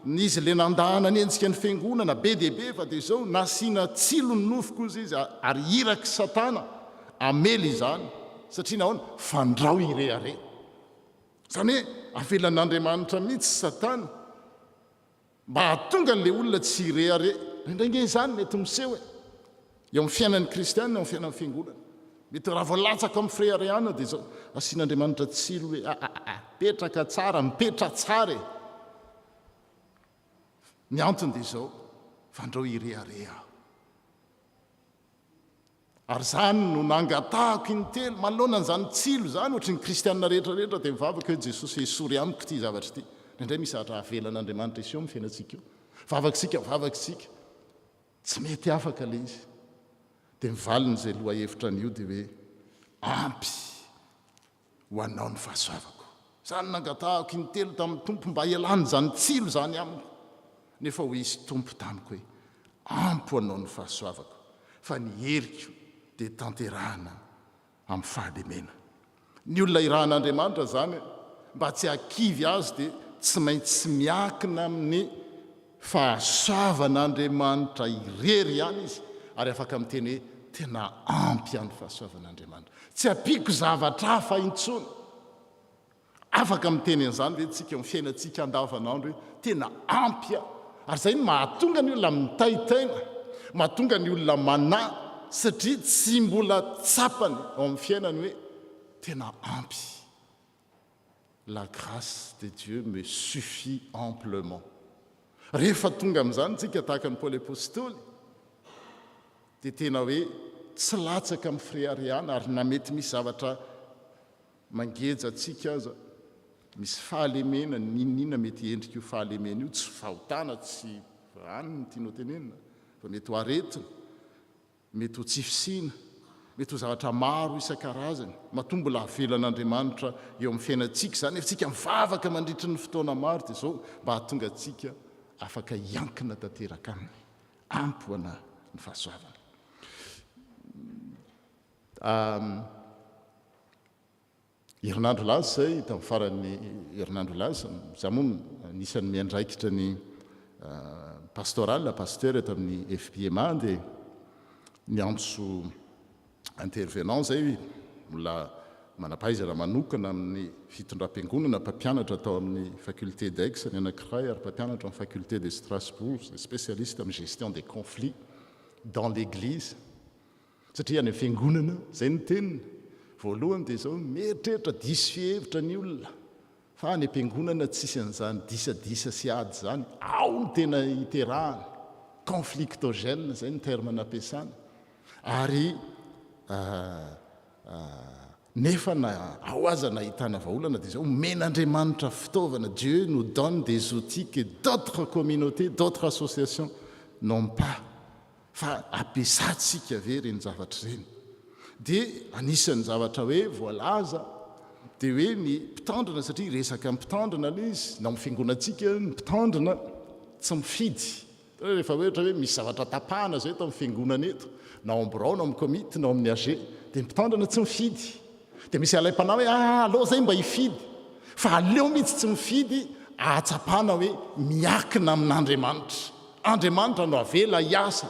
izy le nandahana ny ensika ny fiangonana be dehibe fa dia zao nasiana tsilo ny nofoko izy ary iraky satana amely izany satria nahoana fandrao irehare. Zany hoe avelan'Andriamanitra mihitsy satana mba hahatonga n'le olona tsy irehare. Indraindray izany mety miseho eo amin'ny fiainan'ny kristianina, eo amin'ny fiainan'ny fiangonana. Mety raha voalatsaka amin'ny firehareana dia zao asian'Andriamanitra tsilo hoe petraka tsara, mipetra tsara. Ny antony dia zao fandrao irehareha. Ary zany no nangatahako intelo manoloana n'izany tsilo zany ohatry ny kristianina rehetrarehetra dia mivavaka hoe Jesosy esory amiko ity zavatra ity. Indray misy zavatra avelan'Andriamanitra isio amin'ny fiainantsika io. Vavaksika tsy mety afaka le izy. Dia mivalina izay loha hevitra an'io dia hoe ampy ho anao ny fahasoavako. Zany nangatahako intelo tamin'ny tompo mba ialany zany tsilo zany amiko. Nefa ho izy tompo tamiko hoe ampy ho anao ny fahasoavako. Fa ny heriko dia tanterahana amin'ny fahalemena. Ny olona irahan'Andriamanitra zany mba tsy hakivy azy dia tsy maintsy miakina amin'ny fahasoavan'Andriamanitra irery ihany izy ary afaka miteny hoe tena ampy ihany fahasoavan'Andriamanitra. Tsy hampiko zavatra hafa intsony. Afaka miteny an'izany ve tsika amin'ny fiainantsika andavanandro hoe tena ampy aho. Ary izay no mahatonga ny olona mitaitaina, mahatonga ny olona manahy satria tsy mbola tsapany ao amin'ny fiainany hoe tena ampy. La grâce de Dieu me suffit amplement. Rehefa tonga amin'izany tsika tahaka ny Paoly apôstôly dia tena hoe tsy latsaka amin'ny firehareana ary na mety misy zavatra mangeja atsika aza, misy fahalemena ninina mety endrika io fahalemena io tsy fahotana tsy aniny tianao tenenina fa mety ho aretina, mety ho tsy fisina, mety ho zavatra maro isan-karazany mahatonga mbola avelan'Andriamanitra eo amin'ny fiainantsika zany efa tsika mivavaka mandritry ny fotoana maro dia zao mba hahatonga atsika afaka iankina tanteraka aminy ampy ho ana ny fahasoavana. Herinandro lasa zay tamin'ny farany herinandro lasa za moa nisan'ny miandraikitra ny pastoral pasteur eto amin'ny FPMA dia niantso intervenant zay mbola manampahaizana manokana amin'ny fitondram-piangonana mpampianatra atao amin'ny faculté d'Aix ny anankiray ary mpampianatra amin'ny faculté de Strasbourg spécialiste amin'ny gestion des conflits dans l'église satria any amin'ny fiangonana zay ny teniny voalohany dia zao mieritreritra diso fihevitra ny olona fa any am-piangonana tsisy an'izany disadisa sy ady zany ao ny tena hiterahany conflictogène zay ny terme nampiasana ary nefa na ao aza nahitana vaholana dia zao men'Andriamanitra fitaovana. Dieu nous donne des outils que d'autres communautés, d'autres associations n'ont pas. Fa ampiasantsika ve reny zavatra reny. Dia anisan'ny zavatra hoe voalaza dia hoe ny mpitandrina satria resaka mpitandrina le izy na mifiangonantsika ny mpitandrina tsy mifidy. Rehefa ohatra hoe misy zavatra tapahana zay eto amin'ny fiangonana eto na ao am'birao na amin'ny komity na amin'ny AG dia mpitandrina tsy mifidy. Dia misy alaim-panahy hoe aleo zay mba hifidy fa aleo mihitsy tsy mifidy ahatsapana hoe miakina amin'Andriamanitra. Andriamanitra no avela hiasa.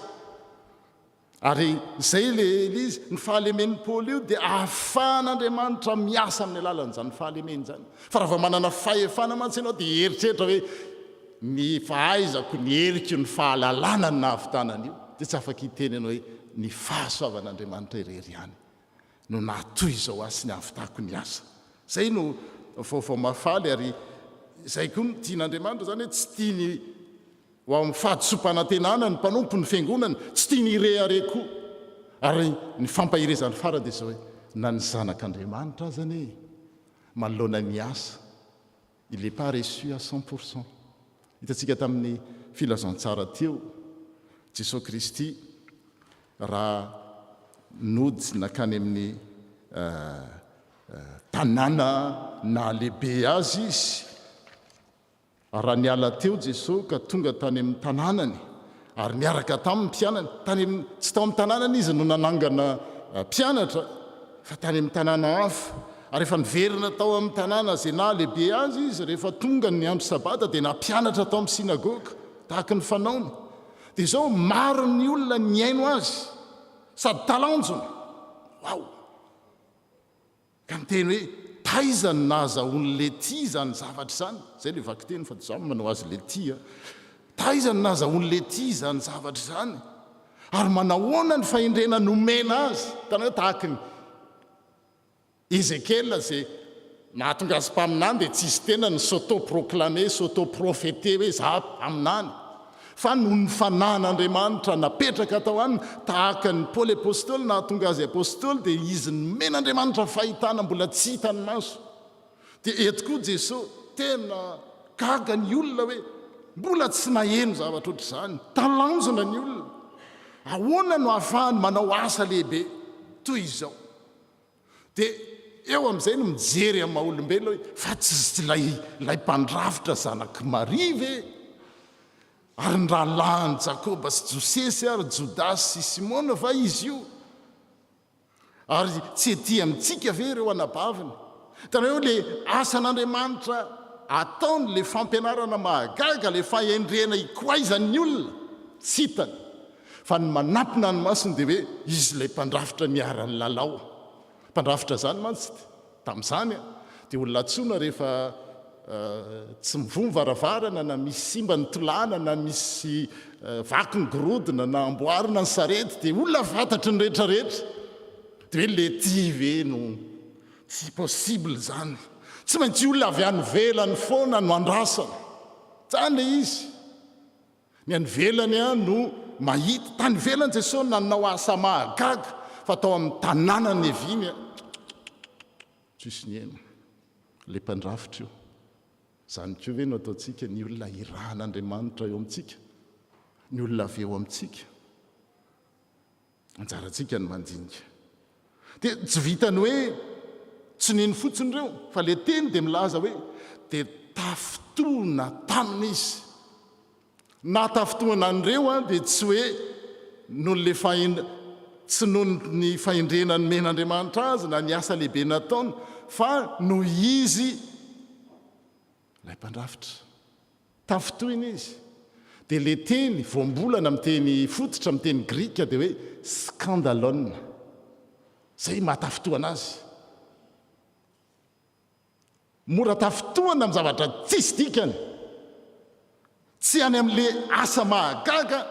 Ary zay le izy ny fahalemen'ny Paoly io dia ahafahan'Andriamanitra miasa amin'ny alalan'izany fahalemeny zany. Fa raha vao manana fahefana mantsy ianao dia eritreritra hoe ny fahaizako ny heriko ny fahalalana ny nahavitanana io dia tsy afaka hiteny ianao hoe ny fahasoavan'Andriamanitra irery ihany no nahatoy izao azy sy ny ahavitako ny asa. Zay no vaovao mafaly ary zay koa no tian'Andriamanitra zany hoe tsy tiany ho amin'ny fahadisom-panantenana ny mpanompo ny fiangonana tsy tiany irehare koa ary ny fampahirezany farany dia zao hoe na ny zanak'Andriamanitra azany manoloana ny asa il n'est pas reçu à 100%. Hitantsika tamin'ny filazantsara teo Jesosy Kristy raha nody nakany amin'ny tanàna na lehibe azy izy raha niala teo Jesosy ka tonga tany amin'ny tanànany ary miaraka tamin'ny mpianana tsy tao amin'ny tanànana izy no nanangana mpianatra fa tany amin'ny tanàna hafa ary rehefa niverina tao amin'ny tanàna zay na lehibe azy izy rehefa tonga ny andro sabata dia nampianatra tao amin'ny sinagoga tahaka ny fanaony dia izao maro ny olona ny aino azy sady talanjona ao ka miteny hoe taizany nahazahoany le ty zany zavatra zany zay le vakiteny fa zao manao azy le ty taizany nahazahoany le ty zany zavatra zany ary manahoana ny fahendrena nomena azy tana hoe tahaka ny Ezekiel zay nahatonga azy mpaminany dia tsy izy tena ny s'auto-proclamé s'auto-prophété hoe za aminany fa noho ny fanan'Andriamanitra napetraka tao aminy tahaka ny Paoly apôstôly nahatonga azy apôstôly dia izy nomen'Andriamanitra fahitana mbola tsy hitany maso dia eto koa Jesosy tena gaga ny olona hoe mbola tsy naheno zavatra ohatr'izany talanjona ny olona ahoana no ahafahany manao asa lehibe toy izao dia eo amin'izay no mijery amin'ny maha-olombelona hoe fa tsy lay mpandrafitra zanaky Maria ve ary ny rahalahin'i Jakoba sy Josesy ary Jodasy sy Simona va izy io ary tsy ety amintsika ve ireo anabaviny tana hoe le asan'Andriamanitra ataony le fampianarana mahagaga le fahendrena ikoaizan'ny olona tsy hitany fa ny manampina ny masony dia hoe izy lay mpandrafitra miarany lalao mpandrafitra zany mantsy tamin'izany dia olona tsoina rehefa tsy mivomy varavarana na misy simba ny tolana na misy vaky ny gorodona na amboarina ny sarety dia olona fantatry ny rehetrarehetra dia hoe le ty ve no tsy possible zany tsy maintsy olona avy any velany foana no andrasana zany le izy ny any velany no mahita tany velany Jesosy nanao asa mahagaga fa tao amin'ny tanànany eviany tsisy ny eno le mpandrafitra io zany koa ve no ataontsika ny olona irahan'Andriamanitra eo amintsika ny olona avy eo amintsika anjarantsika ny mandinika dia tsy vitany hoe tsy niny fotsiny ireo fa le teny dia milaza hoe dia tafitoana taminy izy na tafitoana an'ireo dia tsy hoe noho le tsy noho ny fahendrena ny men'Andriamanitra azy na ny asa lehibe nataony fa no izy lay mpandrafitra tafitoina izy dia le teny voambolana amin'ny teny fototra amin'ny teny grika dia hoe scandalon zay mahatafitoana azy mora tafitoana amin'ny zavatra tsisy dikany tsy any amin'le asa mahagaga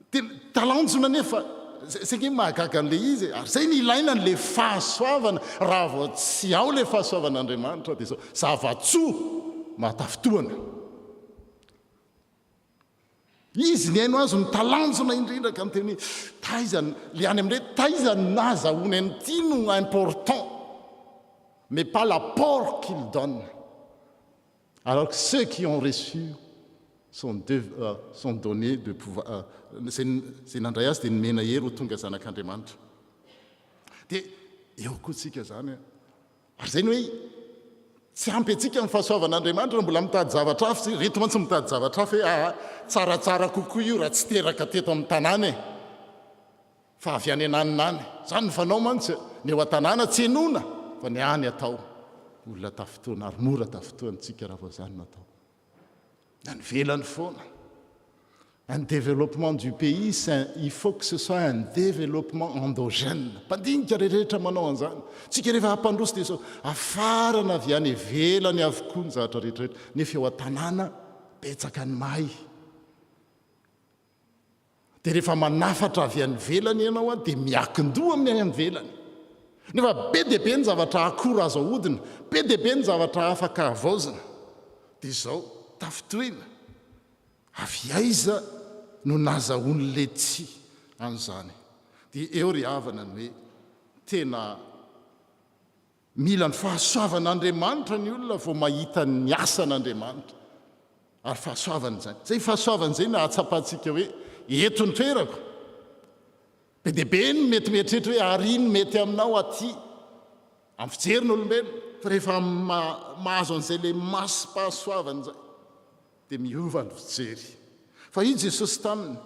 dia talanjona nefa zay nge mahagaga an'le izy ary zay ny ilaina n'le fahasoavana raha vao tsy ao le fahasoavan'Andriamanitra dia zao zavatsoa mahatafitoana izy ny aino azy ny talanjona indrindra ka miteny taizany le any amin'le taizany nazahoany an'ity no important mais pas l'apport qu'il donne alors que ceux qui ont reçu sont donnés de pouvoir zay nandray azy dia nomena hery ho tonga zanak'Andriamanitra dia eo koa tsika zany ary zay ny hoe tsy ampy antsika amin'ny fahasoavan'Andriamanitra mbola mitady zavatra hafa sy reto mantsy mitady zavatra hafa hoe tsaratsara kokoa io raha tsy teraka teto amin'ny tanàna fa avy any ananinany zany ny fanao mantsy ny eo an-tanàna tsy enona fa ny any atao olona tafitoana ary mora tafitoantsika raha vao zany natao na ny velany foana un développement du pays il faut que ce soit un développement endogène mpandinika rehetrarehetra manao an'izany tsika rehefa hampandroso dia so afarana avy any velany avokoa ny zavatra rehetrarehetra nefa eo an-tanàna betsaka ny mahay dia rehefa manafatra avy any velany ianao a dia miakin-doha amin'ny any velany nefa be dia be ny zavatra akora azo ahodina be dia be ny zavatra afaka avaozina dia izao tafitoina avy aiza no nazahoany le tsy an'izany dia eo ry havana ny hoe tena mila ny fahasoavan'Andriamanitra ny olona vao mahita ny asan'Andriamanitra ary fahasoavany zany zay fahasoavany zay na hatsapantsika hoe eto ny toerako be dia be ny mety mieritrehitra hoe ary ny mety aminao aty amin'ny fijerin'olombelona fa rehefa mahazo an'izay le masy-pahasoavany zay dia miova ny fijery fa i jesosy taminy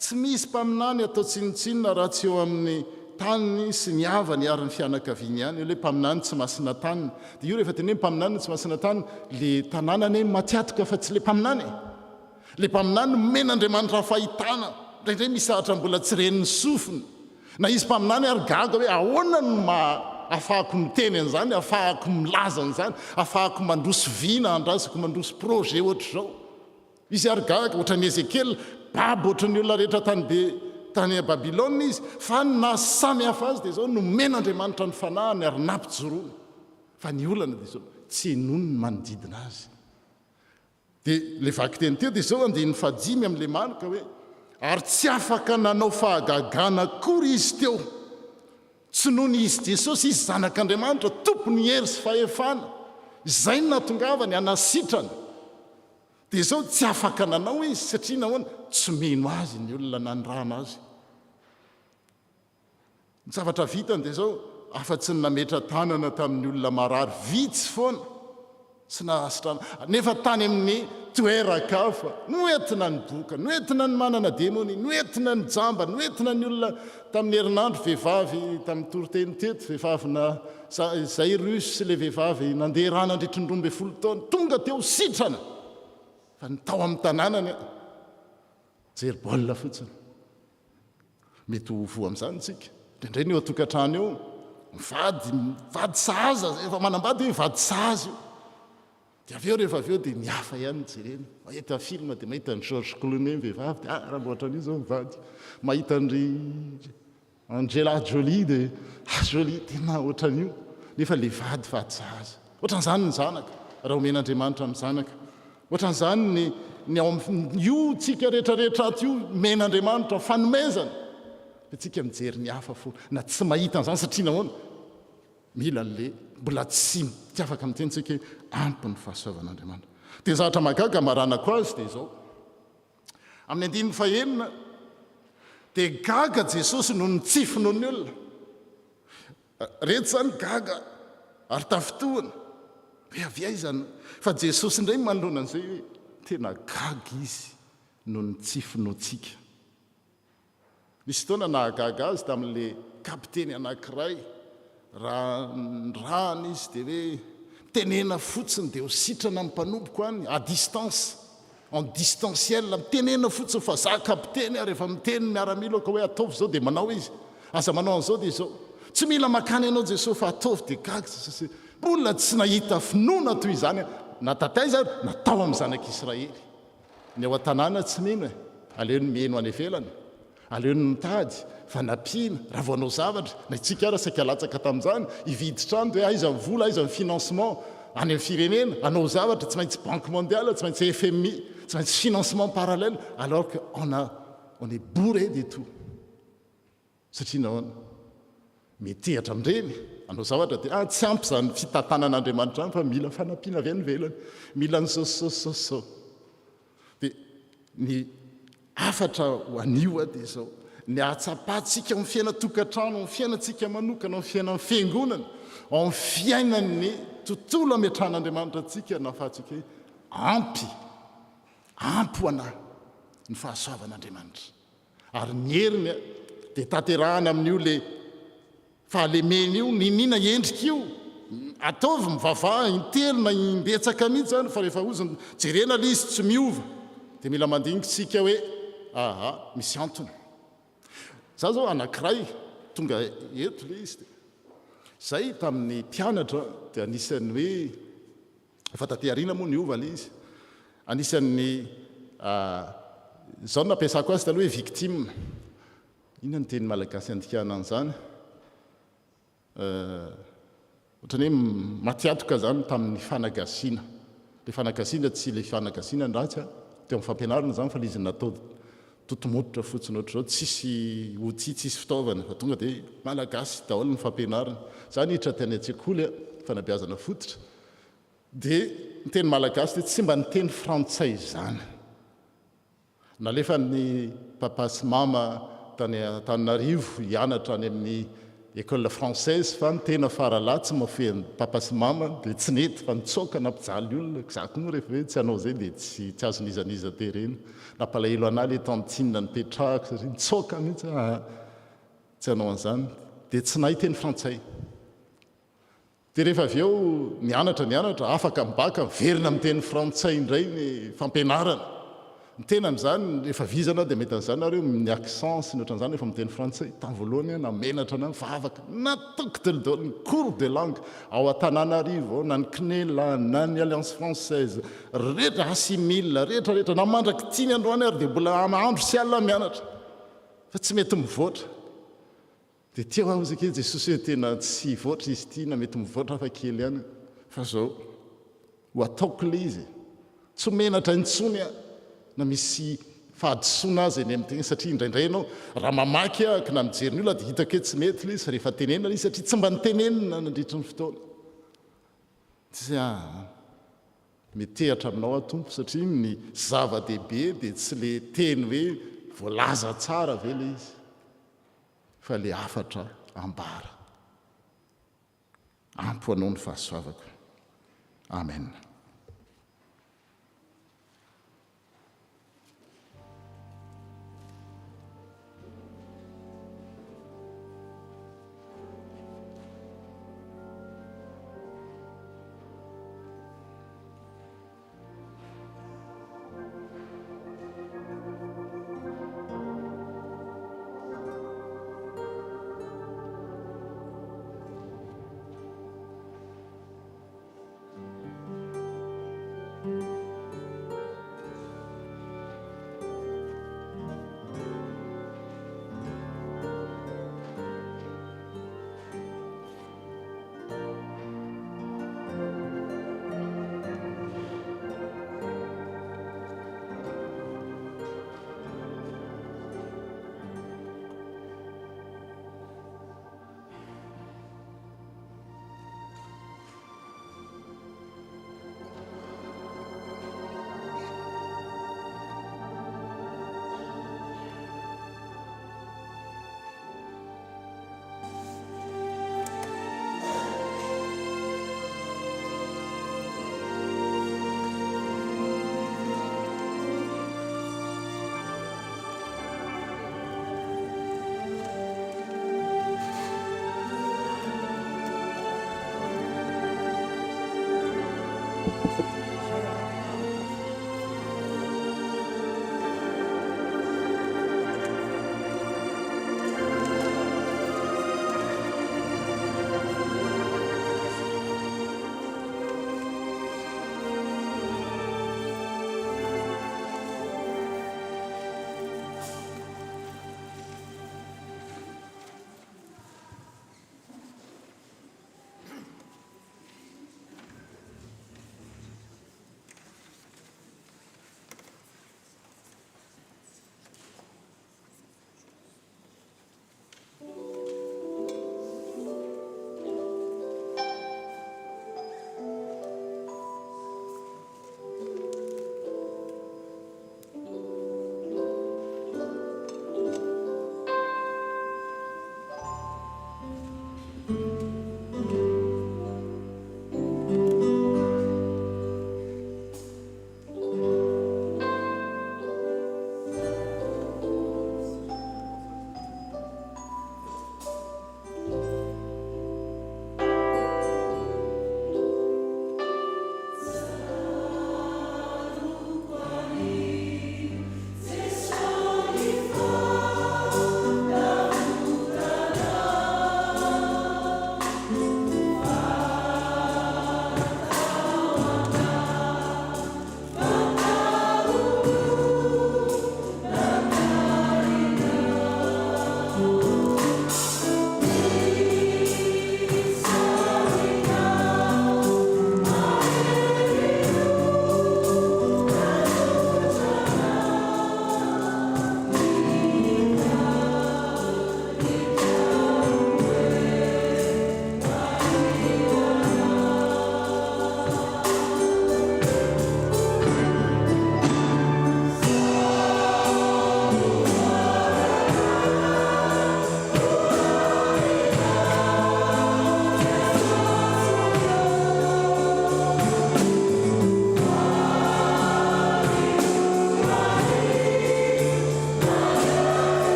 tsy misy mpaminany atao tsinotsinona raha tsy eo amin'ny taniny sy ny avany ary ny fianakaviany ihany io le mpaminany tsy masina taniny dia io rehefa teny hoe mpaminany tsy masina taniny le tanànany matiatoka fa tsy le mpaminany le mpaminany men'Andriamanitra fahitana indraindray misahatra mbola tsy reniny sofiny na izy mpaminany ary gaga hoe ahoana no ahafahako miteny an'izany ahafahako milaza an'izany ahafahako mandroso vina andrazako mandroso projet ohatra zao izy ary gaga ohatra ny Ezekely baba ohatra ny olona rehetra tany a Babilôna izy fa na samy hafa azy dia zao no men'Andriamanitra ny fanahany ary nampijoroana fa ny olana dia zao tsy enono ny manodidina azy dia le vaky teny teo dia zao andiny fahadimy amin'le marika hoe ary tsy afaka nanao fahagagana akory izy teo tsy noho ny izy Jesosy izy zanak'Andriamanitra tompony hery sy fahefana izay no natongavany anasitrana dia zao tsy afaka nanao izy satria nahoana tsy meno azy ny olona nandrana azy ny zavatra vitany dia zao afa-tsy ny nametra tanana tamin'ny olona marary vitsy foana sy nahasitrana nefa tany amin'ny toerakafa noentina ny boka noentina ny manana demony noentina ny jamba noentina ny olona tamin'ny herinandro vehivavy tamin'ny toroteny teto vehivavy na Jairus sy le vehivavy nandeha rana andritry ny 12 taona tonga teo sitrana fa ny tao amin'ny tanànany jery-baolina fotsiny mety ho vo amin'izany tsika indraindray ny eo atokantrano eo mivady sahaza efa manambady hoe mivady sahaza io dia avy eo rehefa avy eo dia mihafa ihany jereny mahita film dia mahita ny George Clooney vehivavy dia raha mbo ohatran'io zao mivady mahita ndry Angela Jolie dia Jolie tena ohatran'io nefa le vady sahaza ohatran'izany ny zanaka raha omen'Andriamanitra amin'ny zanaka ohatran'izany ny ao io tsika rehetrarehetra ato io men'Andriamanitra fanomezana dia tsika mijery ny hafa fo na tsy mahita an'izany satria nahoana mila le mbola tsy afaka miteny tsika hoe ampy ny fahasoavan'Andriamanitra dia zavatra mahagaga maranako azy dia zao amin'ny 19 dia gaga Jesosy no nitsifino ny olona rehetra zany gaga ary tafitohana hoe avia izany fa Jesosy indray manoloana an'izay hoe tena gaga izy no nitsifinotsika misy fotoana nahagaga azy tamin'le kapiteny anankiray raha nrana izy dia hoe mitenena fotsiny dia ho sitrana amin'ny mpanomboka any à distance en distanciel mitenena fotsiny fa za kapiteny ary efa miteny miaramila ka hoe ataovy zao dia manao izy aza manao an'izao dia zao tsy mila makany ianao Jesosy fa ataovy dia gaga Jesosy mbola tsy nahita finoana toy izany natataiza natao amin'ny zanak'Israely ny ao an-tanàna tsy mino aleo ny mieno any ivelany aleo ny mitady fa nampina raha vao anao zavatra na itsika ara saika latsaka tamin'izany hividy trano dia aiza ny vola aiza ny financement any amin'ny firenena anao zavatra tsy maintsy banque mondiale tsy maintsy FMI tsy maintsy financement parallèle alors que on est bourré de tout satria nahoana metehatra amin'ireny anao zavatra dia tsy ampy zany fitantanan'Andriamanitra any fa mila fanampiana avy any velany mila ny sosososo dia ny afatra ho anio dia zao ny ahatsapatsika amin'ny fiaina tokantrano amin'ny fiainantsika manokana amin'ny fiainan'ny fiangonana amin'ny fiainan'ny tontolo ametran'Andriamanitra antsika nahafahantsika hoe ampy ho anahy ny fahasoavan'Andriamanitra ary ny heriny dia tanterahana amin'io le fahalemena io ninina endrika io ataovy mivavaha intelona imbetsaka mihitsy zany fa rehefa ozony jerena le izy tsy miova dia mila mandinitsika hoe misy antony za zao anankiray tonga eto le izy zay tamin'ny mpianatra dia anisan'ny hoe efa tateharina moa niova le izy anisan'ny zao no nampiasako azy taloha hoe victime inona ny teny malagasy andikana an'izany ohatrany hoe matiatoka zany tamin'ny fanagasiana le fanagasiana tsy le fanagasiana ny ratsy teo amin'ny fampianarana zany fa le izy natao totomototra fotsiny ohatr' zao tsisy outil tsisy fitaovana fa tonga dia malagasy daholo ny fampianarana zany hitra teny an-tsekoly fanabeazana fototra dia ny teny malagasy dia tsy mba ny teny frantsay zany nalefa ny papa sy mama tany Antananarivo hianatra any amin'ny école française fa ny tena faralatsy mafehan'ny papa sy mama dia tsy nety fa nitsoaka nampijaly olona zako moa rehefa hoe tsy hanao zay dia tsy azon'izaniza terena nampalahelo anay le tantsinina nipetrahako satria nitsoaka mihitsy tsy hanao an'izany dia tsy nahay teny frantsay dia rehefa avy eo nianatra afaka mibaka miverina amin'ny teny frantsay indray ny fampianarana ny tena amin'izany rehefa vizana dia mety an'izany nareo ny accent sy ny ohatran'izany rehefa miteny frantsay tamin'ny voalohany namenatra anay fa afaka nataoko teledao ny cours de langue ao Antananarivo na ny CNEL na ny Alliance Française rehetra assimile rehetrarehetra namandraky tiany androany ary dia mbola andro sy alina mianatra fa tsy mety mivoatra dia tia ho amizake Jesosy hoe tena tsy voatra izy ity na mety mivoatra fa kely ihany fa zao ho ataoko le izy tsy menatra intsony na misy fahadisoana azy eny amin'tegna satria indraindray ianao raha mamaky ahaka na mijery ny olona dia hitako hoe tsy mety le izy rehefa tenenina izy satria tsy mba nitenenina nandritry ny fotoana tsy metehatra aminao atompo satria ny zava-dehibe dia tsy le teny hoe voalaza tsara ve le izy fa le afatra ambara ampo anao ny fahasoavako amen.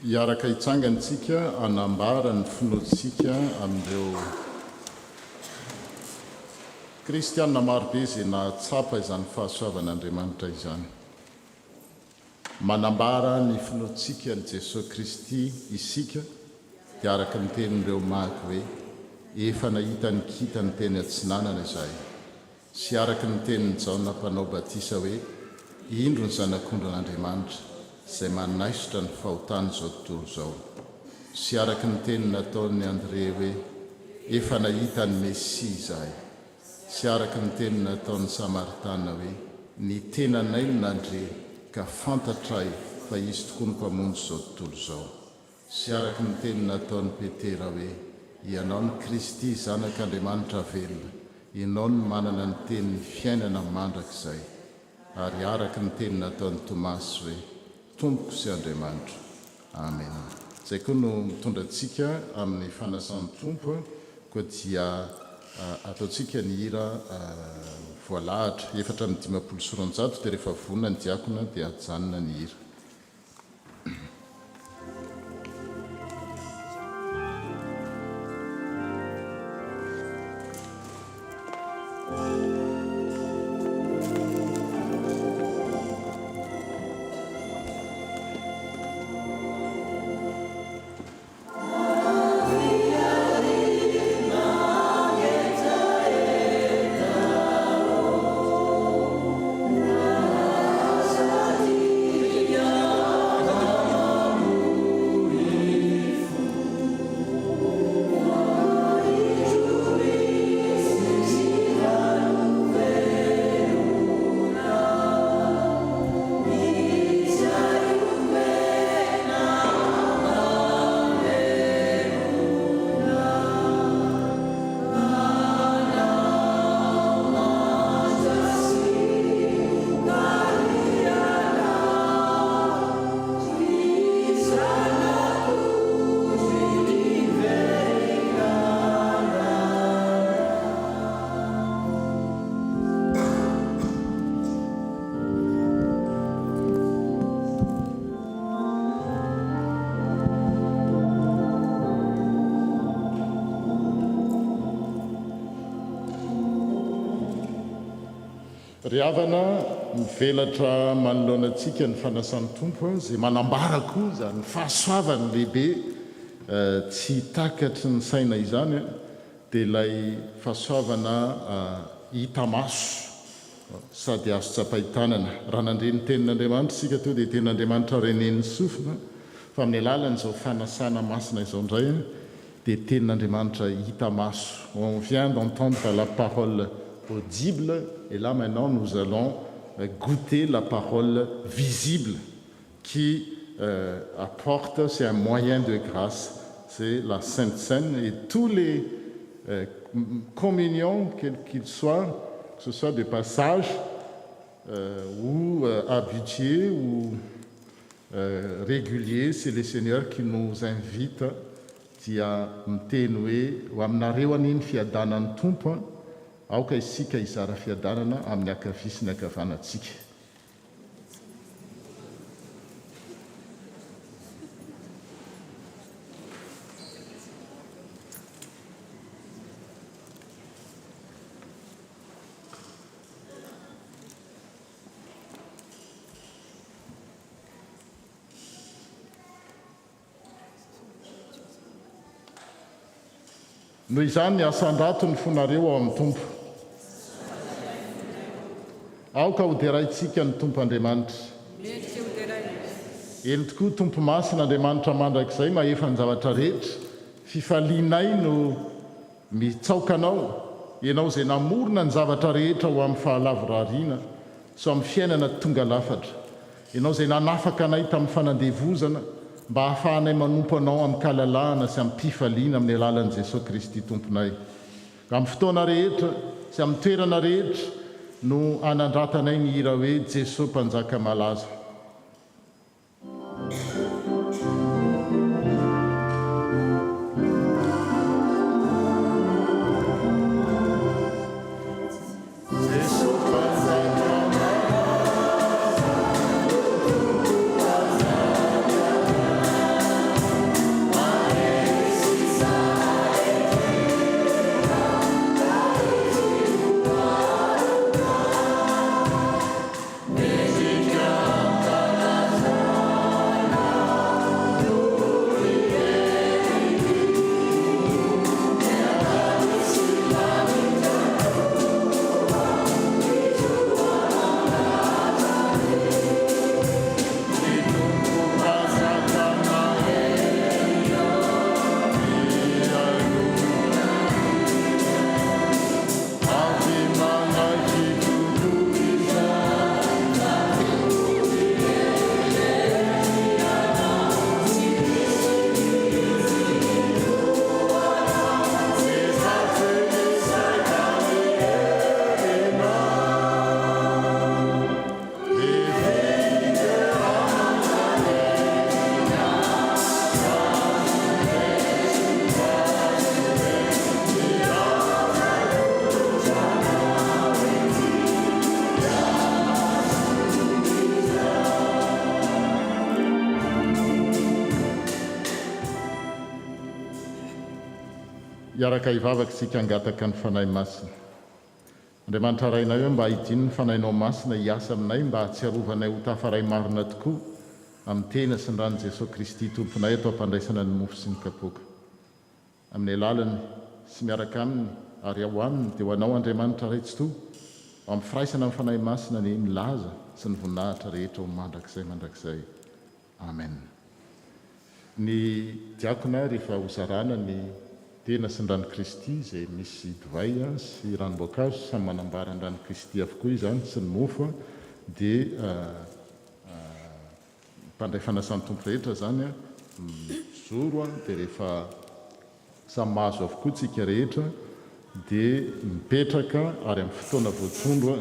Iaraka hitsangantsika anambara ny finoantsika amin'ireo kristianina marobe izay nahatsapa izany fahasoavan'Andriamanitra izany. Manambara ny finoantsika ny Jesosy Kristy isika dia araka ny tenin'ireo maky hoe efa nahita ny kita ny teny atsinanana izahay, sy araka ny tenin'ny Jaona mpanao batisa hoe indro ny zanak'ondran'Andriamanitra izay manaisotra ny fahotany izao tontolo izao, sy araka ny teny nataon'ny Andre hoe efa nahita ny Mesia izahay, sy araka ny teny nataon'ny Samaritana hoe ny tenanay no nandre ka fantatray fa izy tokoa ny mpamonjy izao tontolo izao, sy araka ny teny nataon'ny Petera hoe ianao ny Kristy zanak'Andriamanitra velona, ianao no manana ny tenin'ny fiainana mandrakizay, ary araka ny teny nataon'ny Tomasy hoe tompoko sy Andriamanitra. Amen. Izay koa no mitondra antsika amin'ny fanasan'ny tompo, koa dia ataontsika ny hira voalahatra 4:500 dia rehefa vonona ny diakona dia ajanona ny hira. Ry havana mivelatra manoloana antsika ny fanasan'ny tompo izay manambara koa zany fahasoavany lehibe tsy takatry ny saina izany dia ilay fahasoavana hita maso sady azo tsapaitanana. Raha nandre ny tenin'Andriamanitra isika to dia tenin'Andriamanitra renen'ny sofina, fa amin'ny alalan'izao fanasana masina izao indray dia tenin'Andriamanitra hita maso. On vient d'entendre la parole audible, et là maintenant nous allons goûter la parole visible qui apporte, c'est un moyen de grâce, c'est la Sainte Seine, et tous les communions, quels qu'ils soient, que ce soit des passages ou habitués ou réguliers, c'est le Seigneur qui nous invite dia miteny hoe ho aminareo aniny fiadanan'ny tompo aoka isika izara fiadanana amin'ny akavia sy ny akavanantsika. Noho izany ny asan-drato ny fonareo ao amin'ny tompo. Aoka hoderaintsika ny tompo Andriamanitra. Eny tokoa tompo masin'Andriamanitra mandrakizay mahefa ny zavatra rehetra. Fifalianay no mitsaoka anao, ianao izay namorona ny zavatra rehetra ho amin'ny fahalavorariana so amin'ny fiainana tonga lafatra. Ianao izay nanafaka anay tamin'ny fanandevozana mba hahafahanay manompo anao amin'ny kalalahana sy amin'ny mpifaliana amin'ny alalan'i Jesosy Kristy tomponay. Amin'ny fotoana rehetra sy amin'ny toerana rehetra no anandratanay ny hira hoe Jesosy mpanjaka malaza. Jesosy hiaraka hivavaka isika hangataka ny fanahy masina. Andriamanitra rainay hoe mba hidiny ny fanahinao masina hiasa aminay mba hatsiarovanay ho tafaray marina tokoa amin'ny tena sy ny rany Jesosy Kristy tomponay atao ampandraisana ny mofo sy ny kapoaka. Amin'ny alalany sy miaraka aminy ary ao aminy dia ho anao Andriamanitra raitsotoa amin'ny firaisana amin'ny fanahy masina ny milaza sy ny voninahitra rehetra ho mandrakizay. Amen. Ny diakona rehefa hozarana ny tena sy ny rano Kristy izay misy divay sy ranom-boankazo samy manambara ny rano Kristy avokoa izany sy ny mofo dia mpandray fanasan'ny tompo rehetra zany zoro dia rehefa samy mahazo avokoa tsika rehetra dia mipetraka ary amin'ny fotoana voatsondro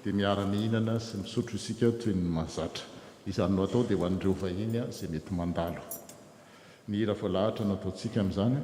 dia miara-mihinana sy misotro isika toy ny mahazatra. Izany no atao dia ho an'ireo vahiny izay mety mandalo. Ny hira voalahatra no ataontsika amin'izany.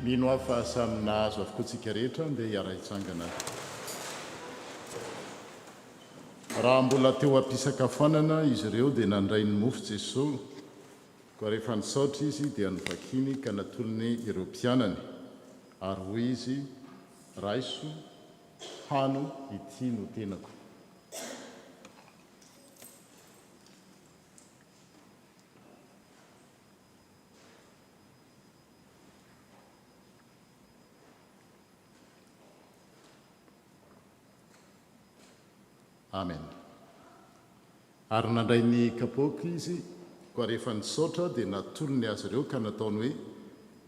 mino hafa samina azo avokoa antsika rehetra dia hiara-hitsangana. Raha mbola teo am-pisakafoanana izy ireo dia nandray ny mofo Jesosy, koa rehefa nisaotra izy dia novakiny ka natolony ireo mpianany ary hoy izy, raiso, hano ity no tenako. Amen. Ary nandray ny kapoaka izy, koa rehefa nisaotra dia natolony azy ireo ka nataony hoe,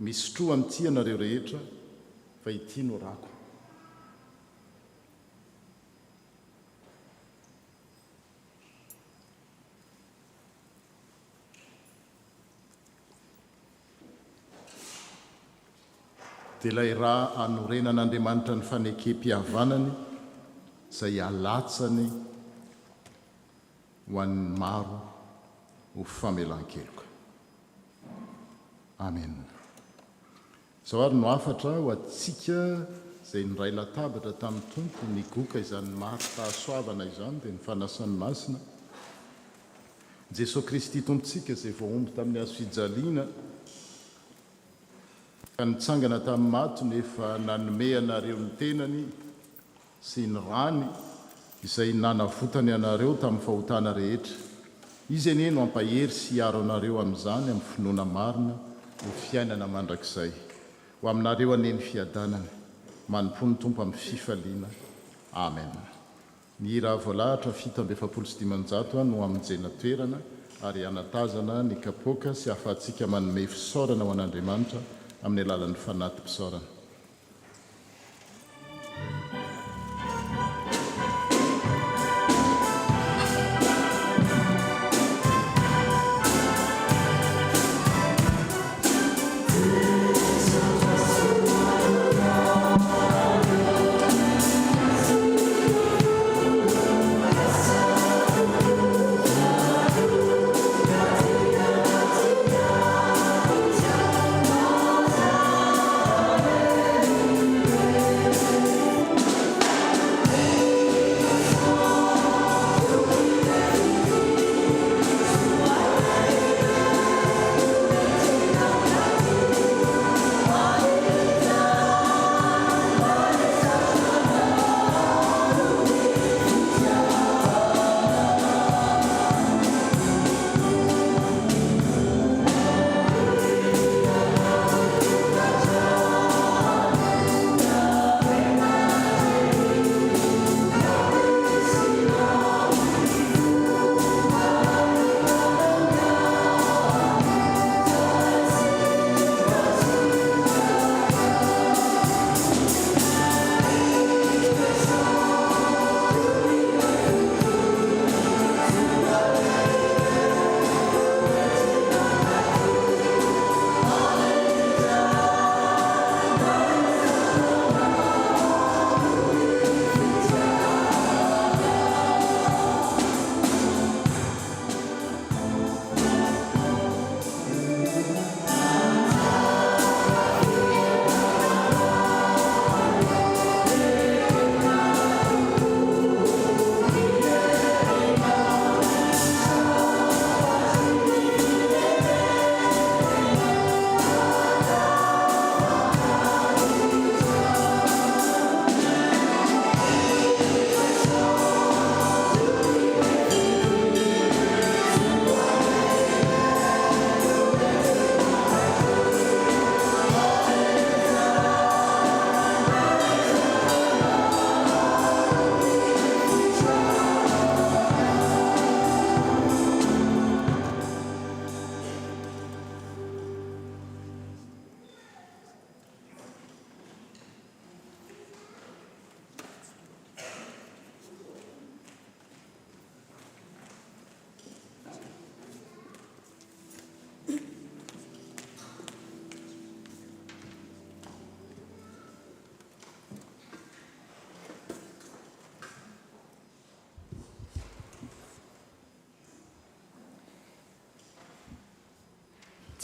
misotro amin'ity ianareo rehetra fa ity no rako. Dia ilay raha anorenan'Andriamanitra ny fanekem-pihavanany izay alatsany ho an'ny maro ho famelan-keloka. Amen. Izao ary no afatra ho antsika izay niray latabatra tamin'ny tompo ny goka izany mari-pahasoavana izany dia ny fanasan'ny masina. Jesosy Kristy tompontsika izay voaomby tamin'ny hazo fijaliana ka nitsangana tamin'ny maty nefa nanome anareo ny tenany sy ny rany izay nanavotany anareo tamin'ny fahotana rehetra. Izy anie no ampahery sy hiaro anareo amin'izany amin'ny finoana marina ho fiainana mandrakizay. Ho aminareo aneny fiadanana, manompo ny tompo amin'ny fifaliana. Amen. Ny hira voalahatra 7:160 no amin'izay toerana ary anatazana ny kapoaka sy ahafahantsika manome fisaorana ho an'Andriamanitra amin'ny alalan'ny fanatim-pisaorana.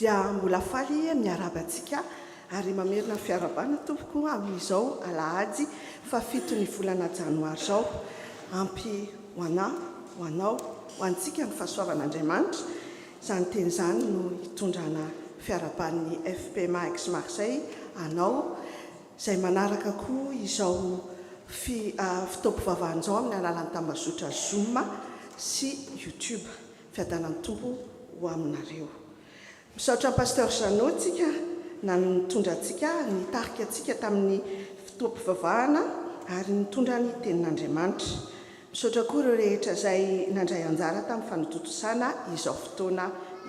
dia mbola faly miarabantsika ary mamerina fiarabana tompoko amin'izao alahady fa 7 ny volana janoary zao ampy hoanao ho antsika ny fahasoavan'Andriamanitra. Izany teny izany no hitondrana fiaraban'ny FPMA Aix Marseille anao, izay manaraka koa izao fitaopovavahana izao amin'ny alalan'ny tambazotra Zoom sy YouTube. Fiadanan'ny tompo ho aminareo. Misaotra ny pasteur Jeannot tsika na nitondra antsika, nitarika antsika tamin'ny fitaopovavahana ary nitondra ny tenin'Andriamanitra. Misaotra koa ireo rehetra izay nandray anjara tamin'ny fanototosana izao fotoana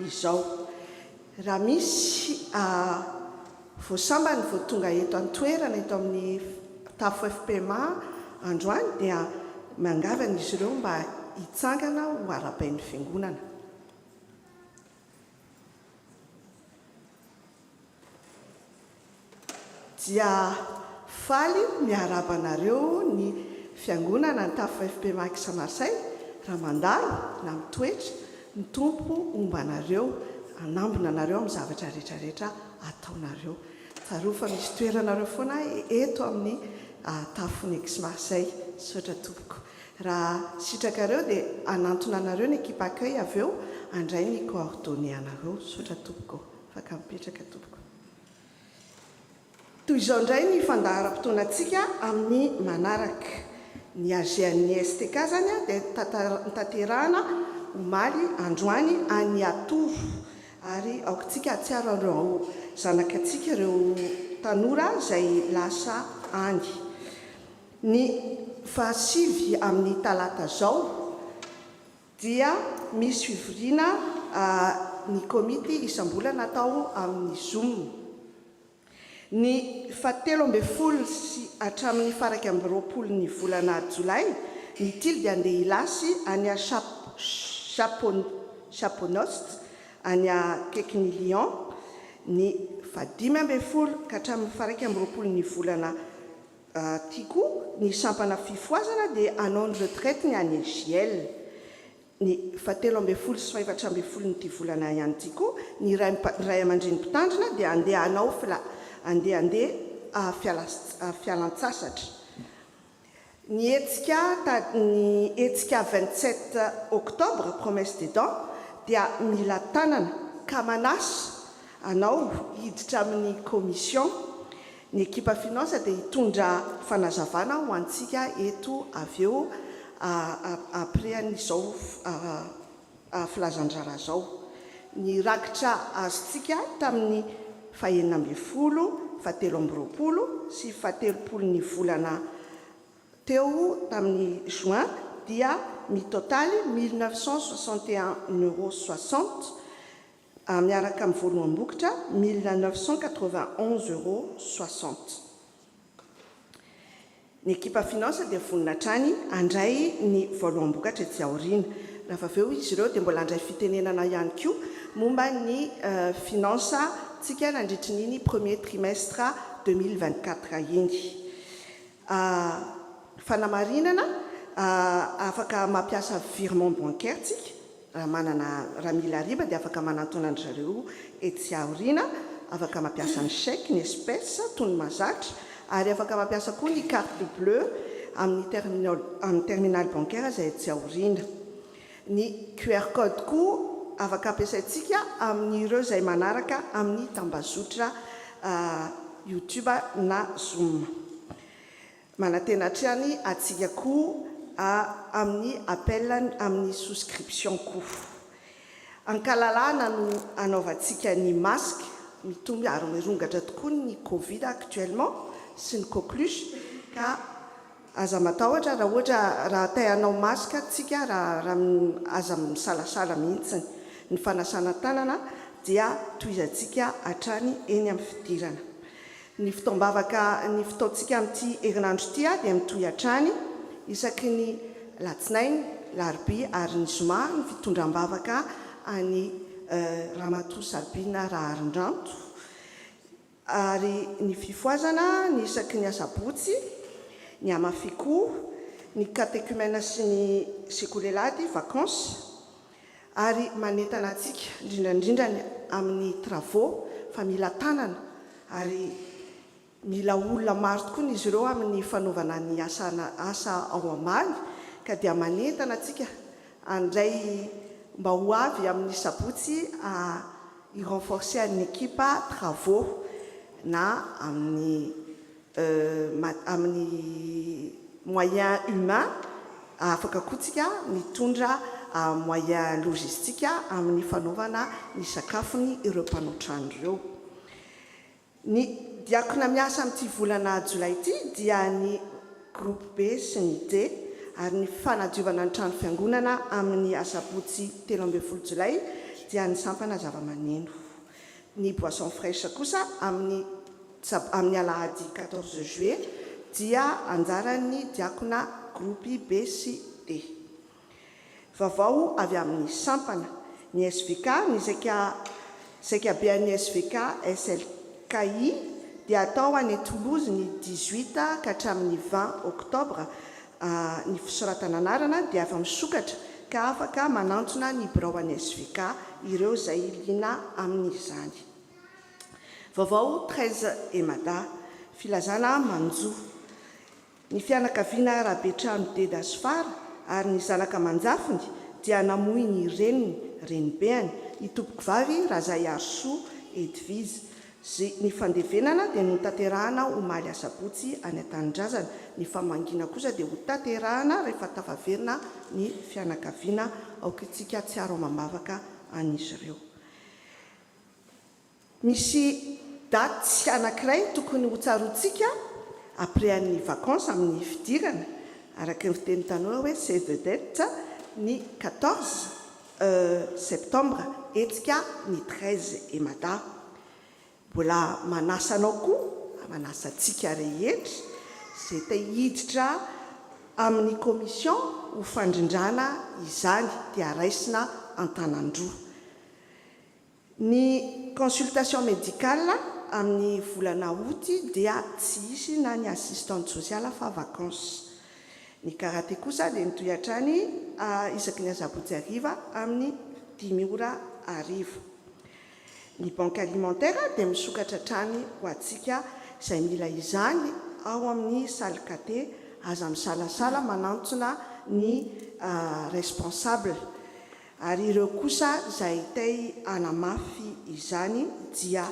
izao. Raha misy voasambany vao tonga eto an-toerana eto amin'ny tafo FPMA androany dia mangavana izy ireo mba hitsangana ho arabain'ny fiangonana. Dia faly miarabanareo ny fiangonana ny tafo FPMA Aix Marseille raha mandalo na mitoetra ny tompo ombanareo, anambona anareo amin'ny zavatra rehetrarehetra ataonareo. Tsaroa fa misy toeranareo foana eto amin'ny tafony Aix Marseille. Misaotra tompoko. Raha sitrakareo dia anantona anareo ny équipe accueil avy eo andray ny coordonné anareo. Misaotra tompoko. Afaka mipetraka tompoko. Toy izao indray ny fandaharam-potoanantsika amin'ny manaraka. Ny AGN STK zany dia tanterahana omaly androany any Atoro ary aokantsika atsiaro ireo zanakatsika ireo tanora izay lasa any. Ny fahasivy amin'ny talata zao dia misy fivoriana ny komity isam-bolana atao amin'ny Zoom. Ny 17 sy hatramin'ny faraky amby 20 ny volana Jolay, ny tily dia andeha hilasy any Chaponost any Kekiny Lyon. Ny 15 ka hatramin'ny faraky amby 20 ny volana Tiko, ny sampana fifoazana dia hanao ny retraite ny any Giel. Ny 17 sy 18 ny volana ihany Tiko, ny ray aman-dreny mpitandrina dia andeha hanao fialan-tsasatra. Ny hetsika 27 octobre, promesse des dents, dia mila tanana ka manasa anao hiditra amin'ny commission. Ny équipe finance dia hitondra fanazavana ho antsika eto avy eo après an'izao filazandrara zao. Ny rakitra azontsika tamin'ny 19, 17 sy 17 ny volana teo tamin'ny juin dia mitotaly 1961,60 €, miaraka amin'ny voaloam-bokotra 1991,60 €. Ny équipe finance dia vonina trany andray ny voaloam-bokatra etsy aoriana. Rehefa avy eo izy ireo dia mbola andray fitenenana ihany koa momba ny finance tsika nandritry nyny premier trimestre 2024 iny. Fanamarinana afaka mampiasa virement bancaire tsika raha mila riba dia afaka manantona andry zareo etsy aoriana, afaka mampiasa ny chèque, ny espèce toy ny mahazatra, ary afaka mampiasa koa ny carte bleue amin'ny terminal bancaire izay etsy aoriana. Ny QR code koa afaka ampiasaintsika amin'ireo izay manaraka amin'ny tambazotra YouTube na Zoom. Manatenatrany atsika koa amin'ny appel amin'ny souscription koa. Ankalalana no anaovantsika ny masque, mitomby ary mirongatra tokoa ny Covid actuellement sy ny coqueluche, ka aza matahotra raha tahanao masque tsika raha aza misalasala mihitsy. Ny fanasana tanana dia toizantsika hatrany eny amin'ny fidirana. Ny fitaontsika amin'ity herinandro ity dia mitohy hatrany isaky ny latsinainy, larobia ary ny zoma ny fitondram-bavaka any Ramatoa Sabina Raharindranto. Ary ny fifoazana ny isaky ny asabotsy, ny amafikoa, ny catéchumène sy ny sekolelady vacances, ary manentana antsika indrindrandrindra amin'ny travaux fa mila tanana ary mila olona maro tokoa izy ireo amin'ny fanaovana ny asa ao amaly ka dia manentana atsika andray mba ho avy amin'ny sabotsy i-renforcer ny équipe travaux na amin'ny moyen humain afaka koa tsika mitondra moyen logistique amin'ny fanaovana ny sakafony ireo mpanotrano ireo. Ny diakona miasa amin'ity volana jolay ity dia ny groupe B sy ny D ary ny fanadiovana ny trano fiangonana amin'ny asabotsy 13 jolay dia ny sampana zava-maneno. Ny boisson fraîche kosa amin'ny alahady 14 juillet dia anjaran'ny diakona groupe B sy D. Vaovao avy amin'ny sampana ny SVK ny zakabean'ny SVK SLKI dia atao any Toulouse ny 18 ka hatramin'ny 20 octobre. Ny fisoratana anarana dia avy misokatra ka afaka manantsona ny birao any SVK ireo izay liana amin'izany. Vaovao 13 Emada filazana manjo. Ny fianakaviana Rabetrano Dedasfara ary ny zanaka manjafiny dia namoy ny renibeany ny tompoko vavy Razay Arsoa Edvize. Ny fandevenana dia notanterahana omaly asabotsy any an-tanindrazana. Ny famangina kosa dia ho tanterahana rehefa tafaverina ny fianakaviana aokitsika tsiaro mamavaka an'izy ireo. Misy daty tsy anankiray tokony ho tsarotsika après any vacances amin'ny fidirana araka ny fiteny tanora hoe c'est de date ny 14 septembre etsika ny 13 Emada. Mbola manasanao koa manasantsika rehetra izay te hiditra amin'ny commission ho fandrindrana izany dia raisina an-tanandroa. Ny consultation médicale amin'ny volana août dia tsy isy na ny assistante sociale fa vacances. Ny karaté kosa dia nitohatrany isaky ny asabotsy hariva amin'ny 10 ora hariva. Ny banque alimentaire dia misokatra trany ho antsika izay mila izany ao amin'ny salle kate aza misalasala manantsona ny responsable ary ireo kosa izay te hanamafy izany dia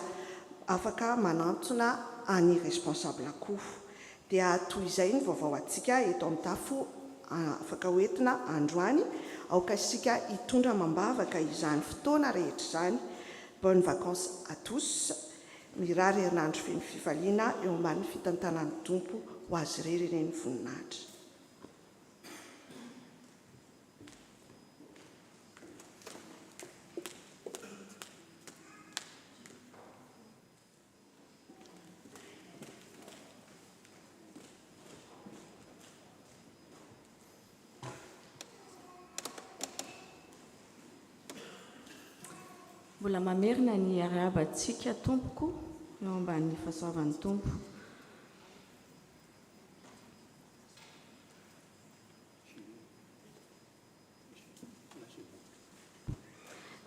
afaka manantsona any responsable koa. Dia toy izay ny vaovao antsika eto amin'ny tafo afaka hoentina androany aoka isika hitondra mambavaka izany fotoana rehetra izany. Bonnes vacances à tous. Mirary herinandro feno fifaliana eo ambanin'ny fitantanan'ny tompo ho azy irery ireny voninahitra. Mbola mamerina ny arabantsika tompoko eo ambanin'ny fahasoavan'ny tompo.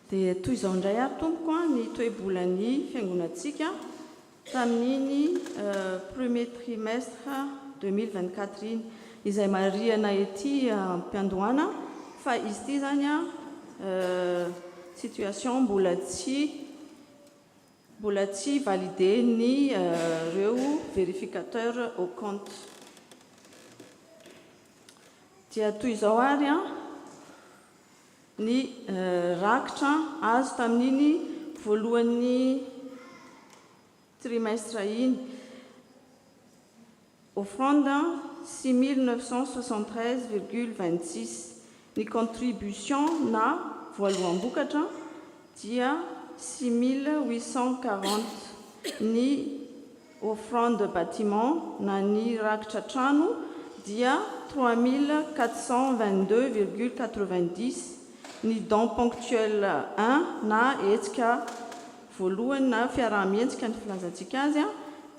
Dia toy izao indray ary tompoko ny toe-bolan'ny fiangonantsika tamin'iny premier trimestre 2024 iny izay marihana ety am-piandohana fa izy ity zany situation mbola tsy validé ny reo vérificateur au compte. Dia toy izao ary ny rakitra azo tamin'iny voalohan'ny trimestre iny. Offrande 6973,26. Ny contribution na voaloam-bokatra dia 6840. Ny offrande bâtiment na ny rakitra trano dia 3422,90. Ny don ponctuel 1 na hetsika voalohany na fiaraha-mihentsika ny filazantsika azy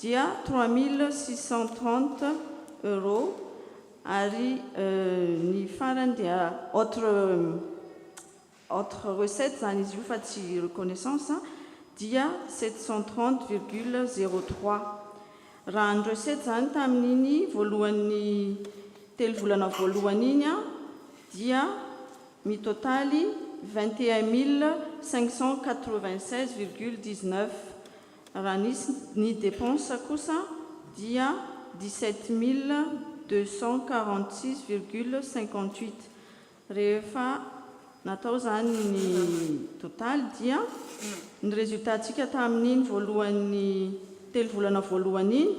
dia 3630 €. Ary ny farany dia autre recette zany izy io fa tsy reconnaissance dia 730,03. Raha androset zany tamin'iny voalohan'ny telo volana voalohany iny a dia mitotaly 21 596,19. Raha nisy ny dépense kosa dia 17 246,58. Rehefa natao zany ny totaly dia ny résultatsika tamin'iny voalohan'ny telo volana voalohany iny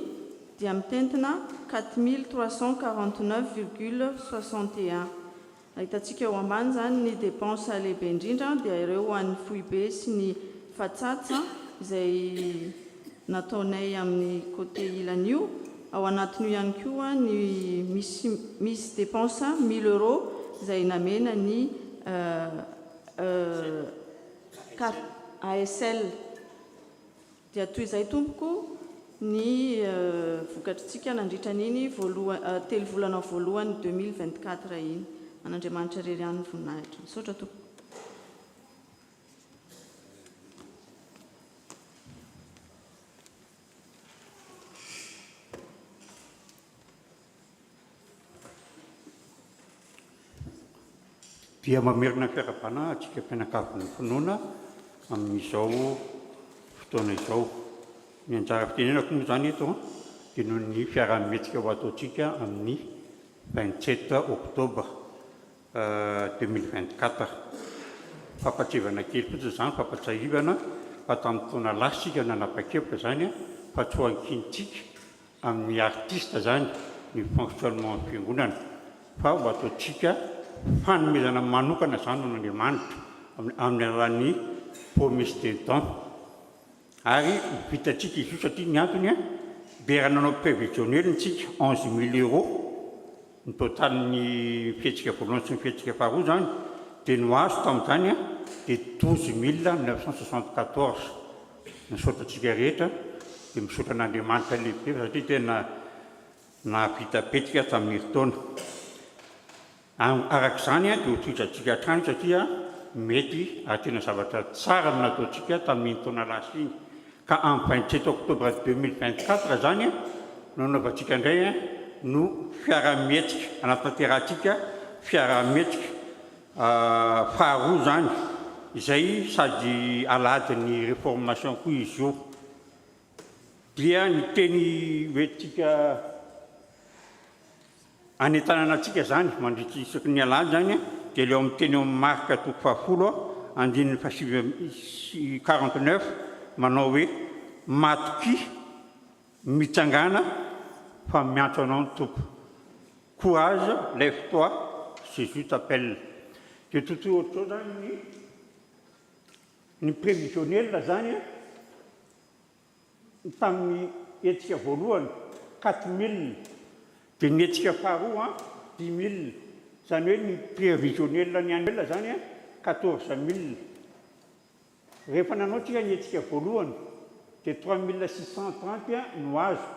dia mitentina 4349,61. Ahitantsika eo ambany zany ny dépense lehibe indrindra dia ireo an'ny foibe sy ny fatsatsa izay nataonay amin'ny côté ilan'io. Ao anatin'io ihany koa ny misy dépense 1000 € izay namena ny ASL. Dia toy izay tompoko ny vokatritsika nandritra an'iny telo volana voalohany 2024 iny. An'Andriamanitra irery ihany ny voninahitra. Misaotra tompoko. Dia mamerina fiarabana atsika mpianakavin'ny finoana amin'izao fotoana izao. Ny anjara fitenenako moa zany eto dia noho ny fiaraha-mietsika ho ataontsika amin'ny 27 octobre 2024. Fampatsivana kely fotsiny zany, fampatsahivana fa tamin'ny taona lasa sika nanapa-kevitra zany fa tsy ho ankinitsika amin'ny artiste zany ny fonctionnement fiangonana fa ho ataontsika fanomezana manokana zany n'Andriamanitra amin'ny alalan'ny promesse des dons. Ary vitantsika izy io satria ny antony dia raha nanao prévisionnel ntsika 11 000 € ny totalin'ny fihetsika voalohany sy ny fihetsika faharoa zany dia noazo tamin'izany dia 12 974. Misaotra antsika rehetra dia misaotra an'Andriamanitra lehibe satria tena nahavita betika tamin'ny herintaona. Araka izany dia hotohizantsika hatrany satria mety tena zavatra tsara no nataontsika tamin'ny taona lasa iny. Ka amin'ny 27 octobre 2024 zany no nanaovantsika indray no fiaraha-mietsika anatanterantsika fiaraha-mietsika faharoa zany izay sady aladin'ny réformation koa izy io. Dia ny teny hoentsika anentananantsika zany mandritra isaky ny alady zany dia leo amin'ny teny amin'ny marika toko fahafolo andininy 49 manao hoe matoky mitsangana fa miantso anao ny tompo. Courage, lève-toi, Jésus t'appelle. Dia totoy ohatr'izao zany ny prévisionnel zany tamin'ny hetsika voalohany 4 000 dia ny hetsika faharoa 10 000. Zany hoe ny prévisionnel ny annuel zany 14 000. Rehefa nanao tsika ny hetsika voalohany dia 3 630 no azo.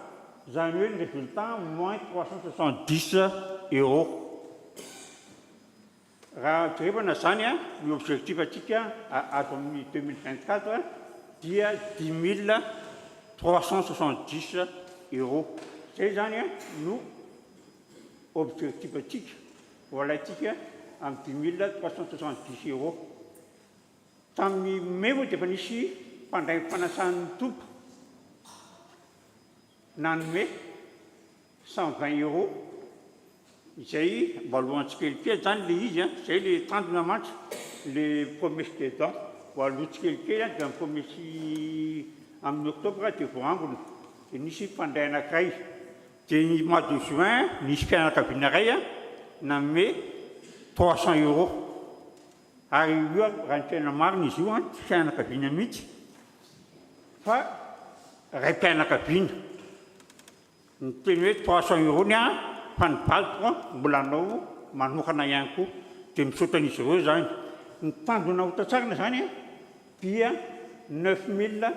Zany hoe ny résultat moins 370 €. Raha jerevana zany ny objectif atsika ato amin'ny 2024 dia 10 370 €. Zay zany no objectif atsika voalaitsika amin'ny 10 370 €. Tamin'ny mai moa dia efa nisy mpandray fanasan'ny tompo nanome 120 €. Izay mba alohantsikelikely zany le izy zay le tandrona mantra le promesse des dons ho alohantsikelikely dia promesse amin'ny octobre dia voangona dia nisy mpandray anankiray. Dia ny mois de juin nisy fianakaviana iray nanome 300 €. Ary io raha ny tena marina izy io tsy fianakaviana mihitsy fa ray mpianakaviana. Ny teny hoe 300 € ny fa ny baloko mbola anao manokana ihany koa dia misaotra an'izy ireo zany. Ny tandrona hotatsarina zany dia 9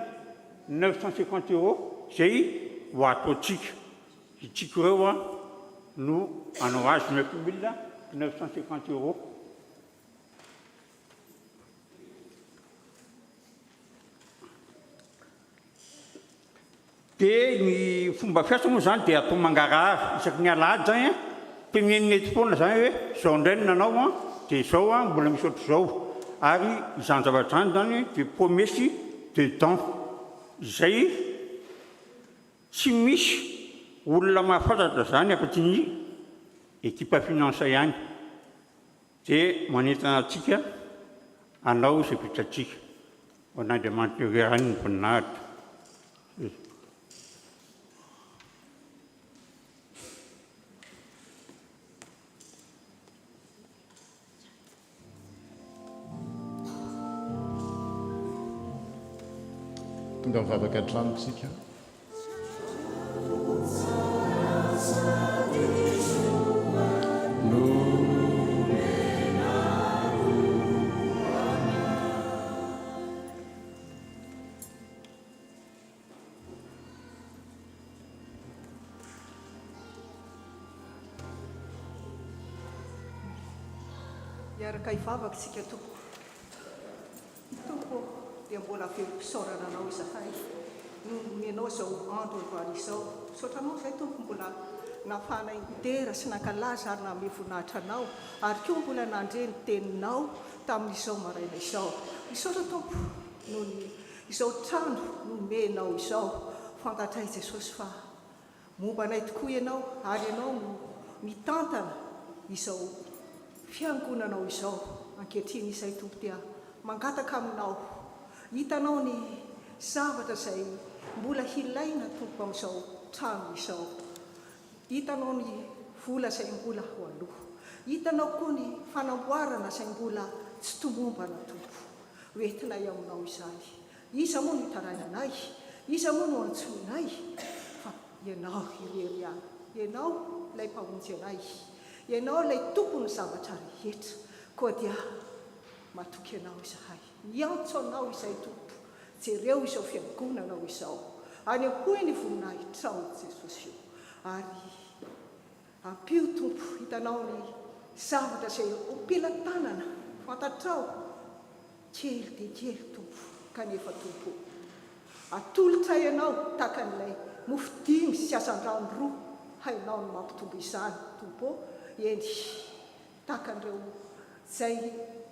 950 € zay ho ataontsika. Itsika ireo no anao azy 9 950 €. dia ny fomba fiasa moa zany dia atao mangarahara isaky ny alahady zany a mpimienynetifoana zany hoe zao indray no nanao a dia zao a mbola misy ohatr' zao ary izany zavatra zany zany dia promesy dedans izay tsy misy olona mahafantatra zany afa-tsy ny ekipa finansa ihany dia manentana antsika anao izay vitantsika ho an'Andriamanitra ireran'ny ny voninahitra. tonga mivavaka an-tranoko isika. Iaraka hivavaka isika tompo dia mbola velom-pisaorana anao izahay nohony ianao izao andro evaly izao saotranao izay tompo mbola nafana intera sy nankalaza ary name voninahitra anao ary koa mbola nandre ny teninao tamin'izao maraina izao misaotra tompo nohony izao trano nomenao izao fantatray Jesosy fa momba anay tokoa ianao ary ianao no mitantana izao fiangonanao izao ankehitriny izay tompo dia mangataka aminao hitanao ny zavatra izay mbola hilaina tompo amin'izao trano izao hitanao ny vola izay mbola ho aloha hitanao koa ny fanamboarana izay mbola tsy tomombana tompo hoentinay aminao izay iza moa no hitarainanay iza moa no antsoinay fa ianao irery any ianao ilay mpamonjy anay ianao ilay tompony zavatra rehetra koa dia matoky anao izahay miantso anao izay tompo jereo izao fiangonanao izao any ahoy ny voninahitrao Jesosy io ary ampio tompo hitanao ny zavatra izay ompilan-tanana fantatrao kely dia kely tompo kanefa tompo atolotra ianao tahaka n'ilay mofo dimy sy asan-drano roa hainao no mampitombo izany tompo eny tahaka an'ireo izay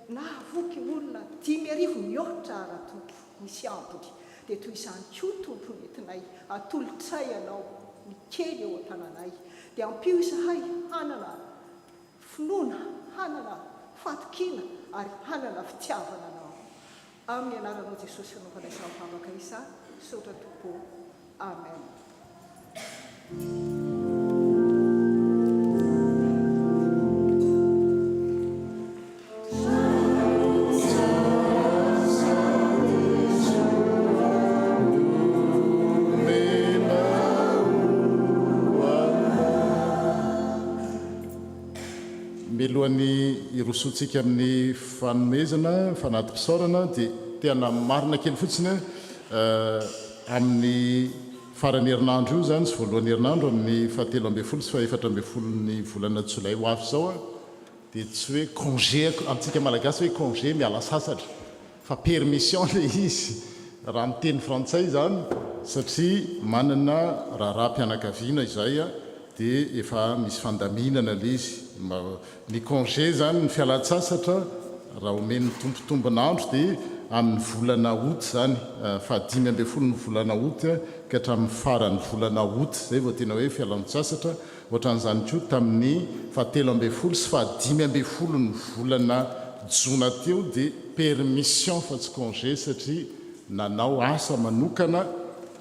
nahavoky olona 10,000 mihoatra ara tompo misy ambony dia toy izany koa tompo nentinay atolotray ianao ny kely eo an-tananay dia ampio izahay hanana finoana hanana fatokina ary hanana fitiavana anao amin'ny anaranao Jesosy fanaovanay zavavavaka izany sotra tompo amen. Milohan'ny irosoantsika amin'ny fanomezana fanatim-pisaorana dia tena marina kely fotsiny amin'ny farany herinandro io zany sy voalohany herinandro amin'ny 17 sy 14 volana Jolay ho avy zao dia tsy hoe congé amintsika malagasy hoe congé miala sasatra fa permission le izy raha amin'ny teny frantsay zany satria manana raharaha-mpianakaviana izay dia efa misy fandaminana le izy ny congé zany ny fialan-tsasatra raha omeny tompotombonandro dia amin'ny volana août zany fa 15 ny volana août ka hatramin'ny farany volana août zay vao tena hoe fialan-tsasatra ohatran'izany koa tamin'ny 17 sy 15 ny volana jona teo dia permission fa tsy congé satria nanao asa manokana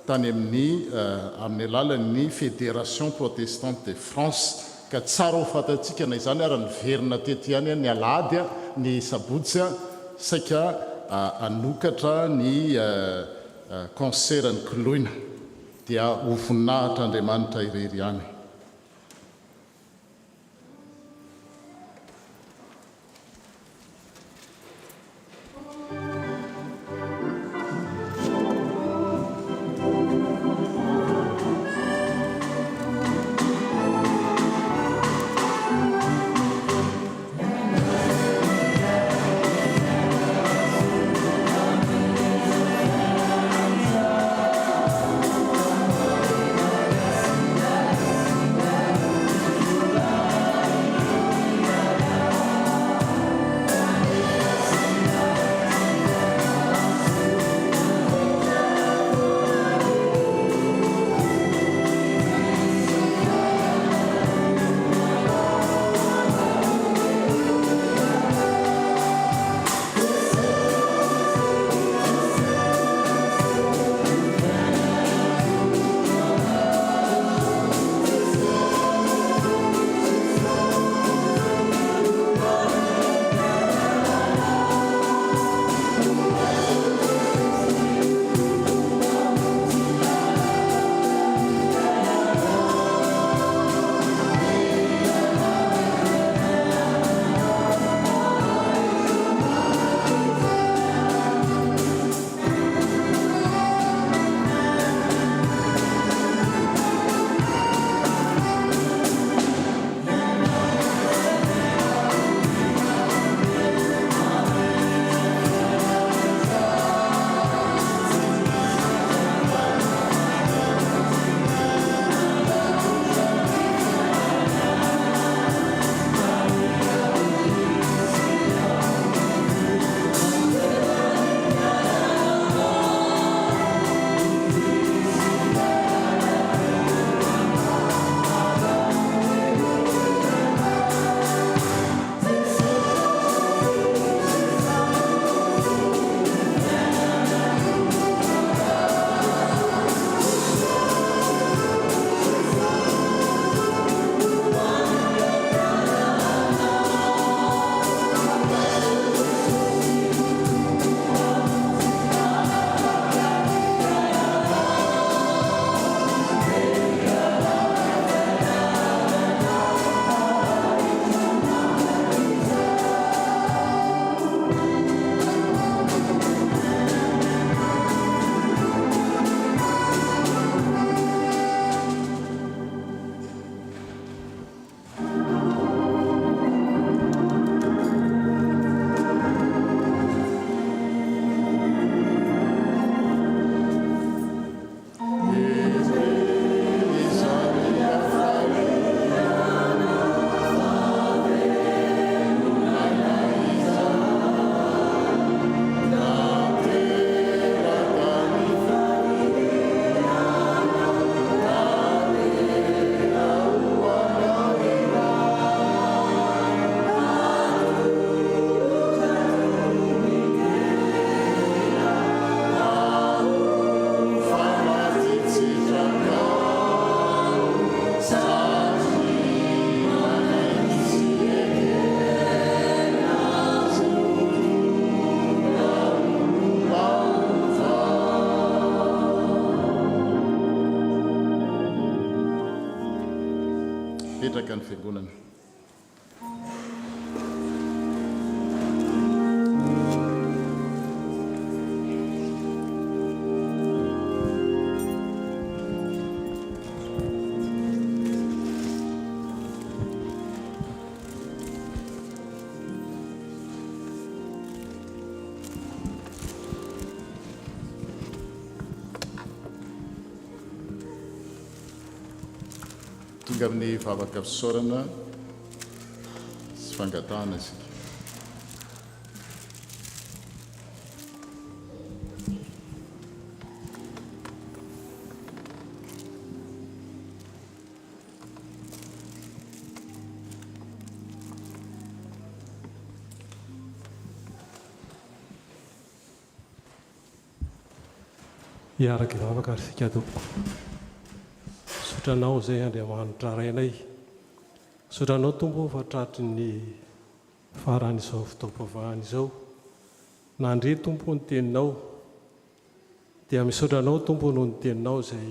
tany amin'ny alalan'ny fédération protestante de France ka tsara ho fantatsika na izany ary nyverina tety ihany ny alady ny sabotsy saika anokatra ny concert ny cloina dia ho voninahitra Andriamanitra irery ihany. petraka ny fiangonana. Tonga amin'ny vavaka fisaorana sy fangatahana isika. Hiaraka ivavaka ary sika tompoko. Sotranao izay Andriamanitra rainay. Sotranao tompo fa tratry ny faran'izao fotoam-pavahana izao. Nandre tompo ny teninao, dia misotranao tompo noho ny teninao izay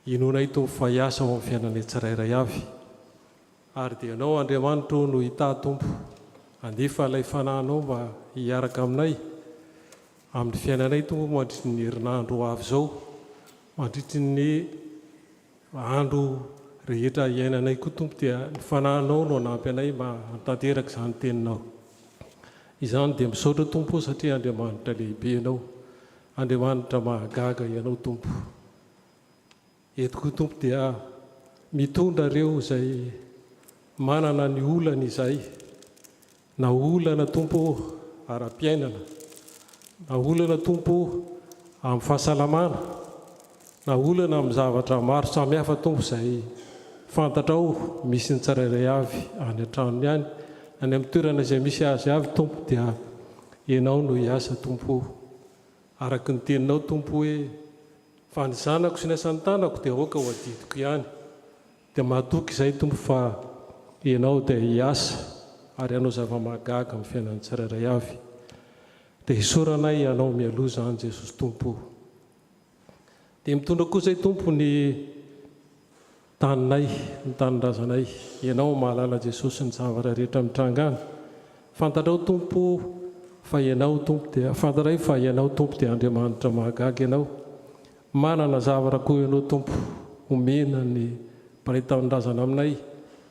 inonay tompo fa hiasa ao amin'ny fiainanay tsirairay avy. Ary dia ianao Andriamanitra no hita tompo. Andefa ilay fanahinao mba hiaraka aminay amin'ny fiainanay tompo mandritry ny herinandro avy izao, mandritry ny andro rehetra iainanay koa tompo, dia ny fanahinao no hanampy anay mba tanteraka izany teninao. Izany dia misaotra tompo satria Andriamanitra lehibe ianao, Andriamanitra mahagaga ianao tompo. Eto koa tompo dia mitondra ireo izay manana ny olana izay, na olana tompo ara-piainana, na olana tompo amin'ny fahasalamana, na olana amin'ny zavatra maro samihafa tompo izay fantatrao misy ny tsirairay avy any an-tranony any, any amin'ny toerana izay misy azy avy tompo, dia ianao no hiasa tompo. Araka ny teninao tompo hoe fa ny zanako sy ny asan'ny tanako dia aoka ho adidiko ihany, dia mahatoky izay tompo fa ianao dia hiasa ary ianao zava-mahagaga amin'ny fiainan'ny tsirairay avy. Dia isoranay ianao mialoha izany Jesosy tompo. Dia mitondra koa izay tompo ny taninay, ny tanin-drazanay. Ianao mahalala Jesosy ny zavatra rehetra mitranga any. Fantatrao tompo fa ianao tompo dia fantaray fa ianao tompo dia Andriamanitra mahagaga ianao. Manana zavatra koa ianao tompo, omena ny mpanay tanin-drazana aminay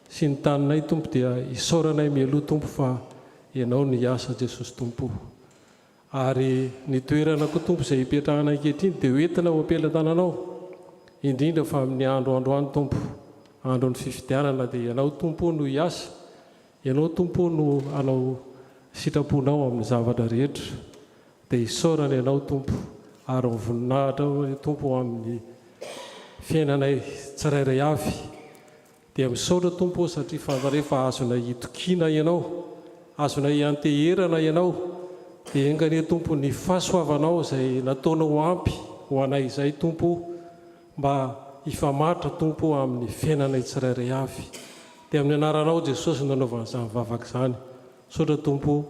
sy ny taninay tompo, dia isaoranay mialoha tompo fa ianao ny asa Jesosy tompo. Ary ny toerana koa tompo izay hipetrahana ankehitriny dia hoentina ho ampelantananao, indrindra fa amin'ny androany tompo, andron'ny fifidianana, dia ianao tompo no hiasa, ianao tompo no anao sitraponao amin'ny zavatra rehetra, dia isaorana ianao tompo ary mivoninahitra tompo amin'ny fiainanay tsirairay avy. Dia misaotra tompo satria fantareo fa azonay hitokiana ianao, azonay anteherana ianao, dia engane tompo ny fahasoavanao izay nataonao ampy ho anay izay tompo, mba hifamatra tompo amin'ny fiainanay tsirairay avy. Dia amin'ny anaranao Jesosy no anaovana izany vavaka izany. Saotra tompo.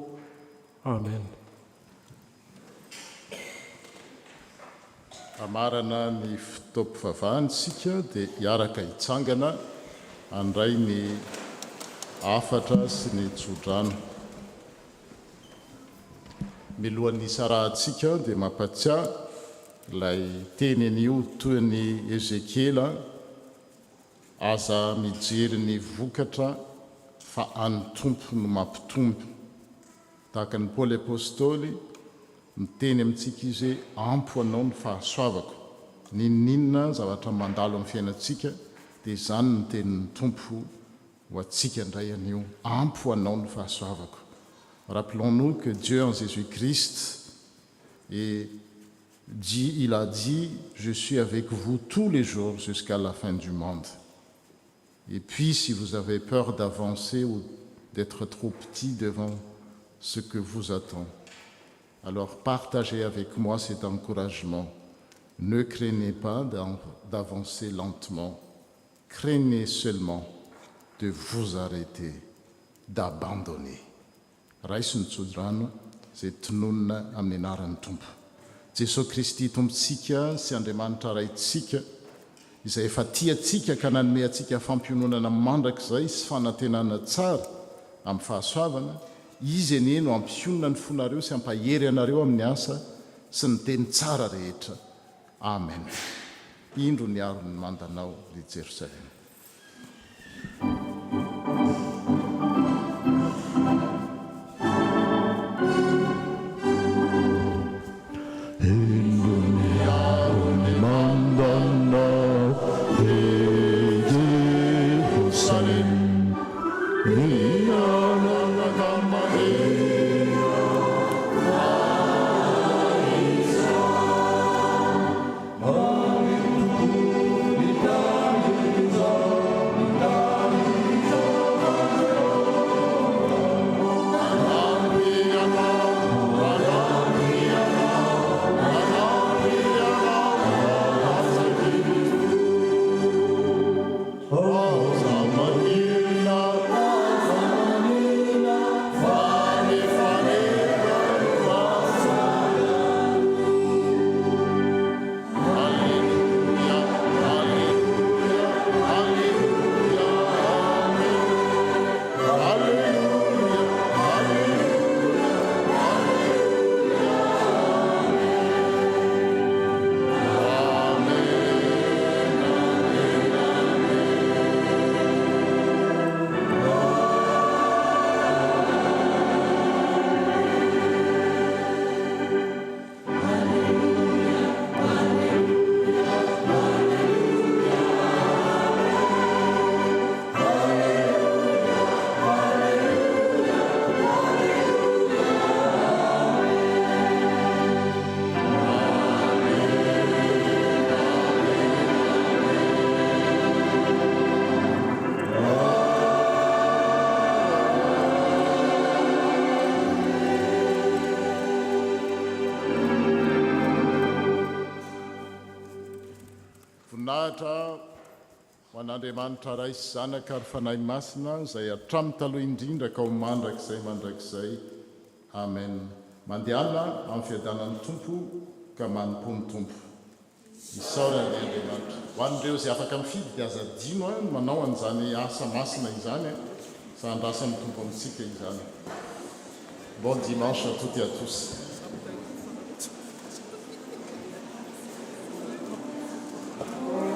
Amen. Amarana ny fotoam-pivavahana isika dia hiaraka hitsangana handray ny afatra sy ny tsodrano. Milohan'ny sarahantsika dia mampatsiahy ilay teny an'io toy ny Ezekiela, aza mijery ny vokatra fa any tompo no mampitombo. Tahaka ny Paoly apôstôly miteny amintsika izy hoe ampo anao ny fahasoavako. Ninninona zavatra mandalo amin'ny fiainantsika dia izany ny tenin'ny tompo ho antsika indray an'io, ampo anao ny fahasoavako. Rappelons-nous que Dieu en Jésus-Christ, et il a dit, je suis avec vous tous les jours jusqu'à la fin du monde. Et puis, si vous avez peur d'avancer ou d'être trop petit devant ce que vous attend, alors partagez avec moi cet encouragement. Ne craignez pas d'avancer lentement, craignez seulement de vous arrêter, d'abandonner. Raisy ny tsodrano izay tononona amin'ny anaran'ny tompo. Jesosy Kristy tompontsika sy Andriamanitra raintsika, izay efa tiatsika ka nanome atsika fampiononana mandrakizay sy fanantenana tsara amin'ny fahasoavana, izy enie no ampionona ny fonareo sy ampahery anareo amin'ny asa sy ny teny tsara rehetra. Amen. Indro ny arony mandanao ny Jerosalema. Voninahitra ho an'Andriamanitra ray sy zanaka ary fanahy masina izay hatramin'ny taloha indrindra ka ho mandrakizay. Amen. Mandehanna amin'ny fiadanan'ny Tompo ka manompo ny Tompo. Isaorana ny Andriamanitra. Ho an'ireo izay afaka mifidy dia aza dino manao an'izany asa masina izany sa andrasan'ny Tompo amintsika izany. Bon dimanche à toutes et à tous. Oh